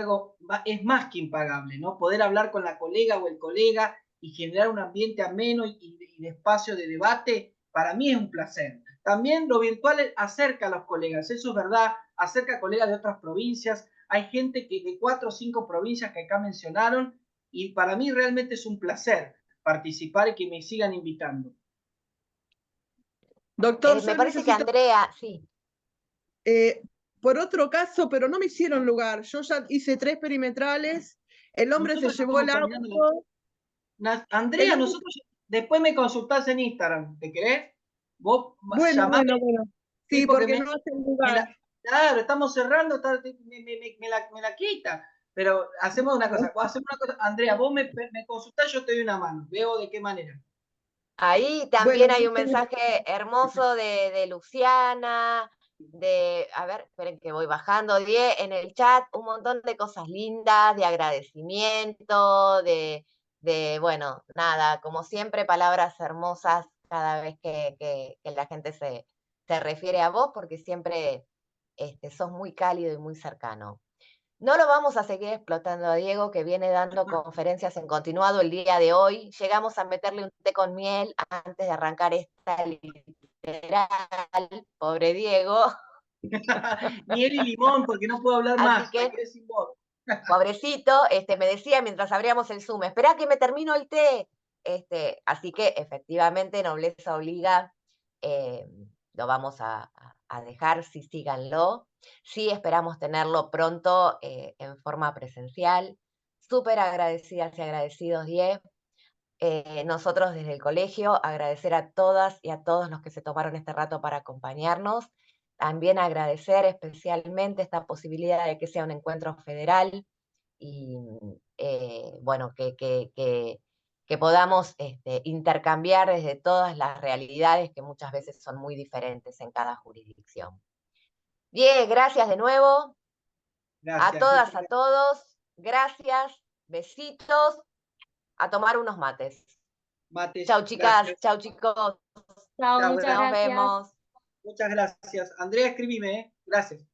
más que impagable, ¿no? Poder hablar con la colega o el colega y generar un ambiente ameno y de espacio de debate, para mí es un placer. También lo virtual acerca a los colegas, eso es verdad, acerca a colegas de otras provincias. Hay gente que de 4 o 5 provincias que acá mencionaron y para mí realmente es un placer participar y que me sigan invitando. Doctor, me parece que Andrea, sí. Por otro caso, pero no me hicieron lugar. Yo ya hice 3 perimetrales, el hombre se llevó el auto. Andrea, nosotros después me consultás en Instagram, ¿te querés? Vos Bueno, llamame, bueno. Sí, porque porque no hacen lugar. claro, estamos cerrando, me la quita. Pero hacemos una cosa, Andrea, vos me consultás, yo te doy una mano. Veo de qué manera. Ahí Bueno, también hay un mensaje hermoso de Luciana, a ver, esperen que voy bajando, en el chat, un montón de cosas lindas, de agradecimiento, bueno, nada, como siempre, palabras hermosas cada vez que la gente se refiere a vos, porque siempre sos muy cálido y muy cercano. No lo vamos a seguir explotando a Diego, que viene dando conferencias en continuado el día de hoy. Llegamos a meterle un té con miel antes de arrancar esta literal. Pobre Diego. Miel y limón, porque no puedo hablar más. Así que, me quedé sin voz. pobrecito, me decía mientras abríamos el Zoom, esperá que me termino el té. Así que efectivamente, nobleza obliga, lo vamos a dejar, sí, síganlo. Sí, esperamos tenerlo pronto en forma presencial. Súper agradecidas y agradecidos, Die. Nosotros desde el colegio agradecer a todas y a todos los que se tomaron este rato para acompañarnos. También agradecer especialmente esta posibilidad de que sea un encuentro federal y bueno, que podamos intercambiar desde todas las realidades que muchas veces son muy diferentes en cada jurisdicción. Bien, gracias de nuevo. Gracias. A todas, a todos. Gracias. Besitos. A tomar unos mates. Mates. Chau, chicas. Gracias. Chau, chicos. Chao, Chao, muchas Nos gracias. vemos. Muchas gracias. Andrea, escribime, ¿eh? Gracias.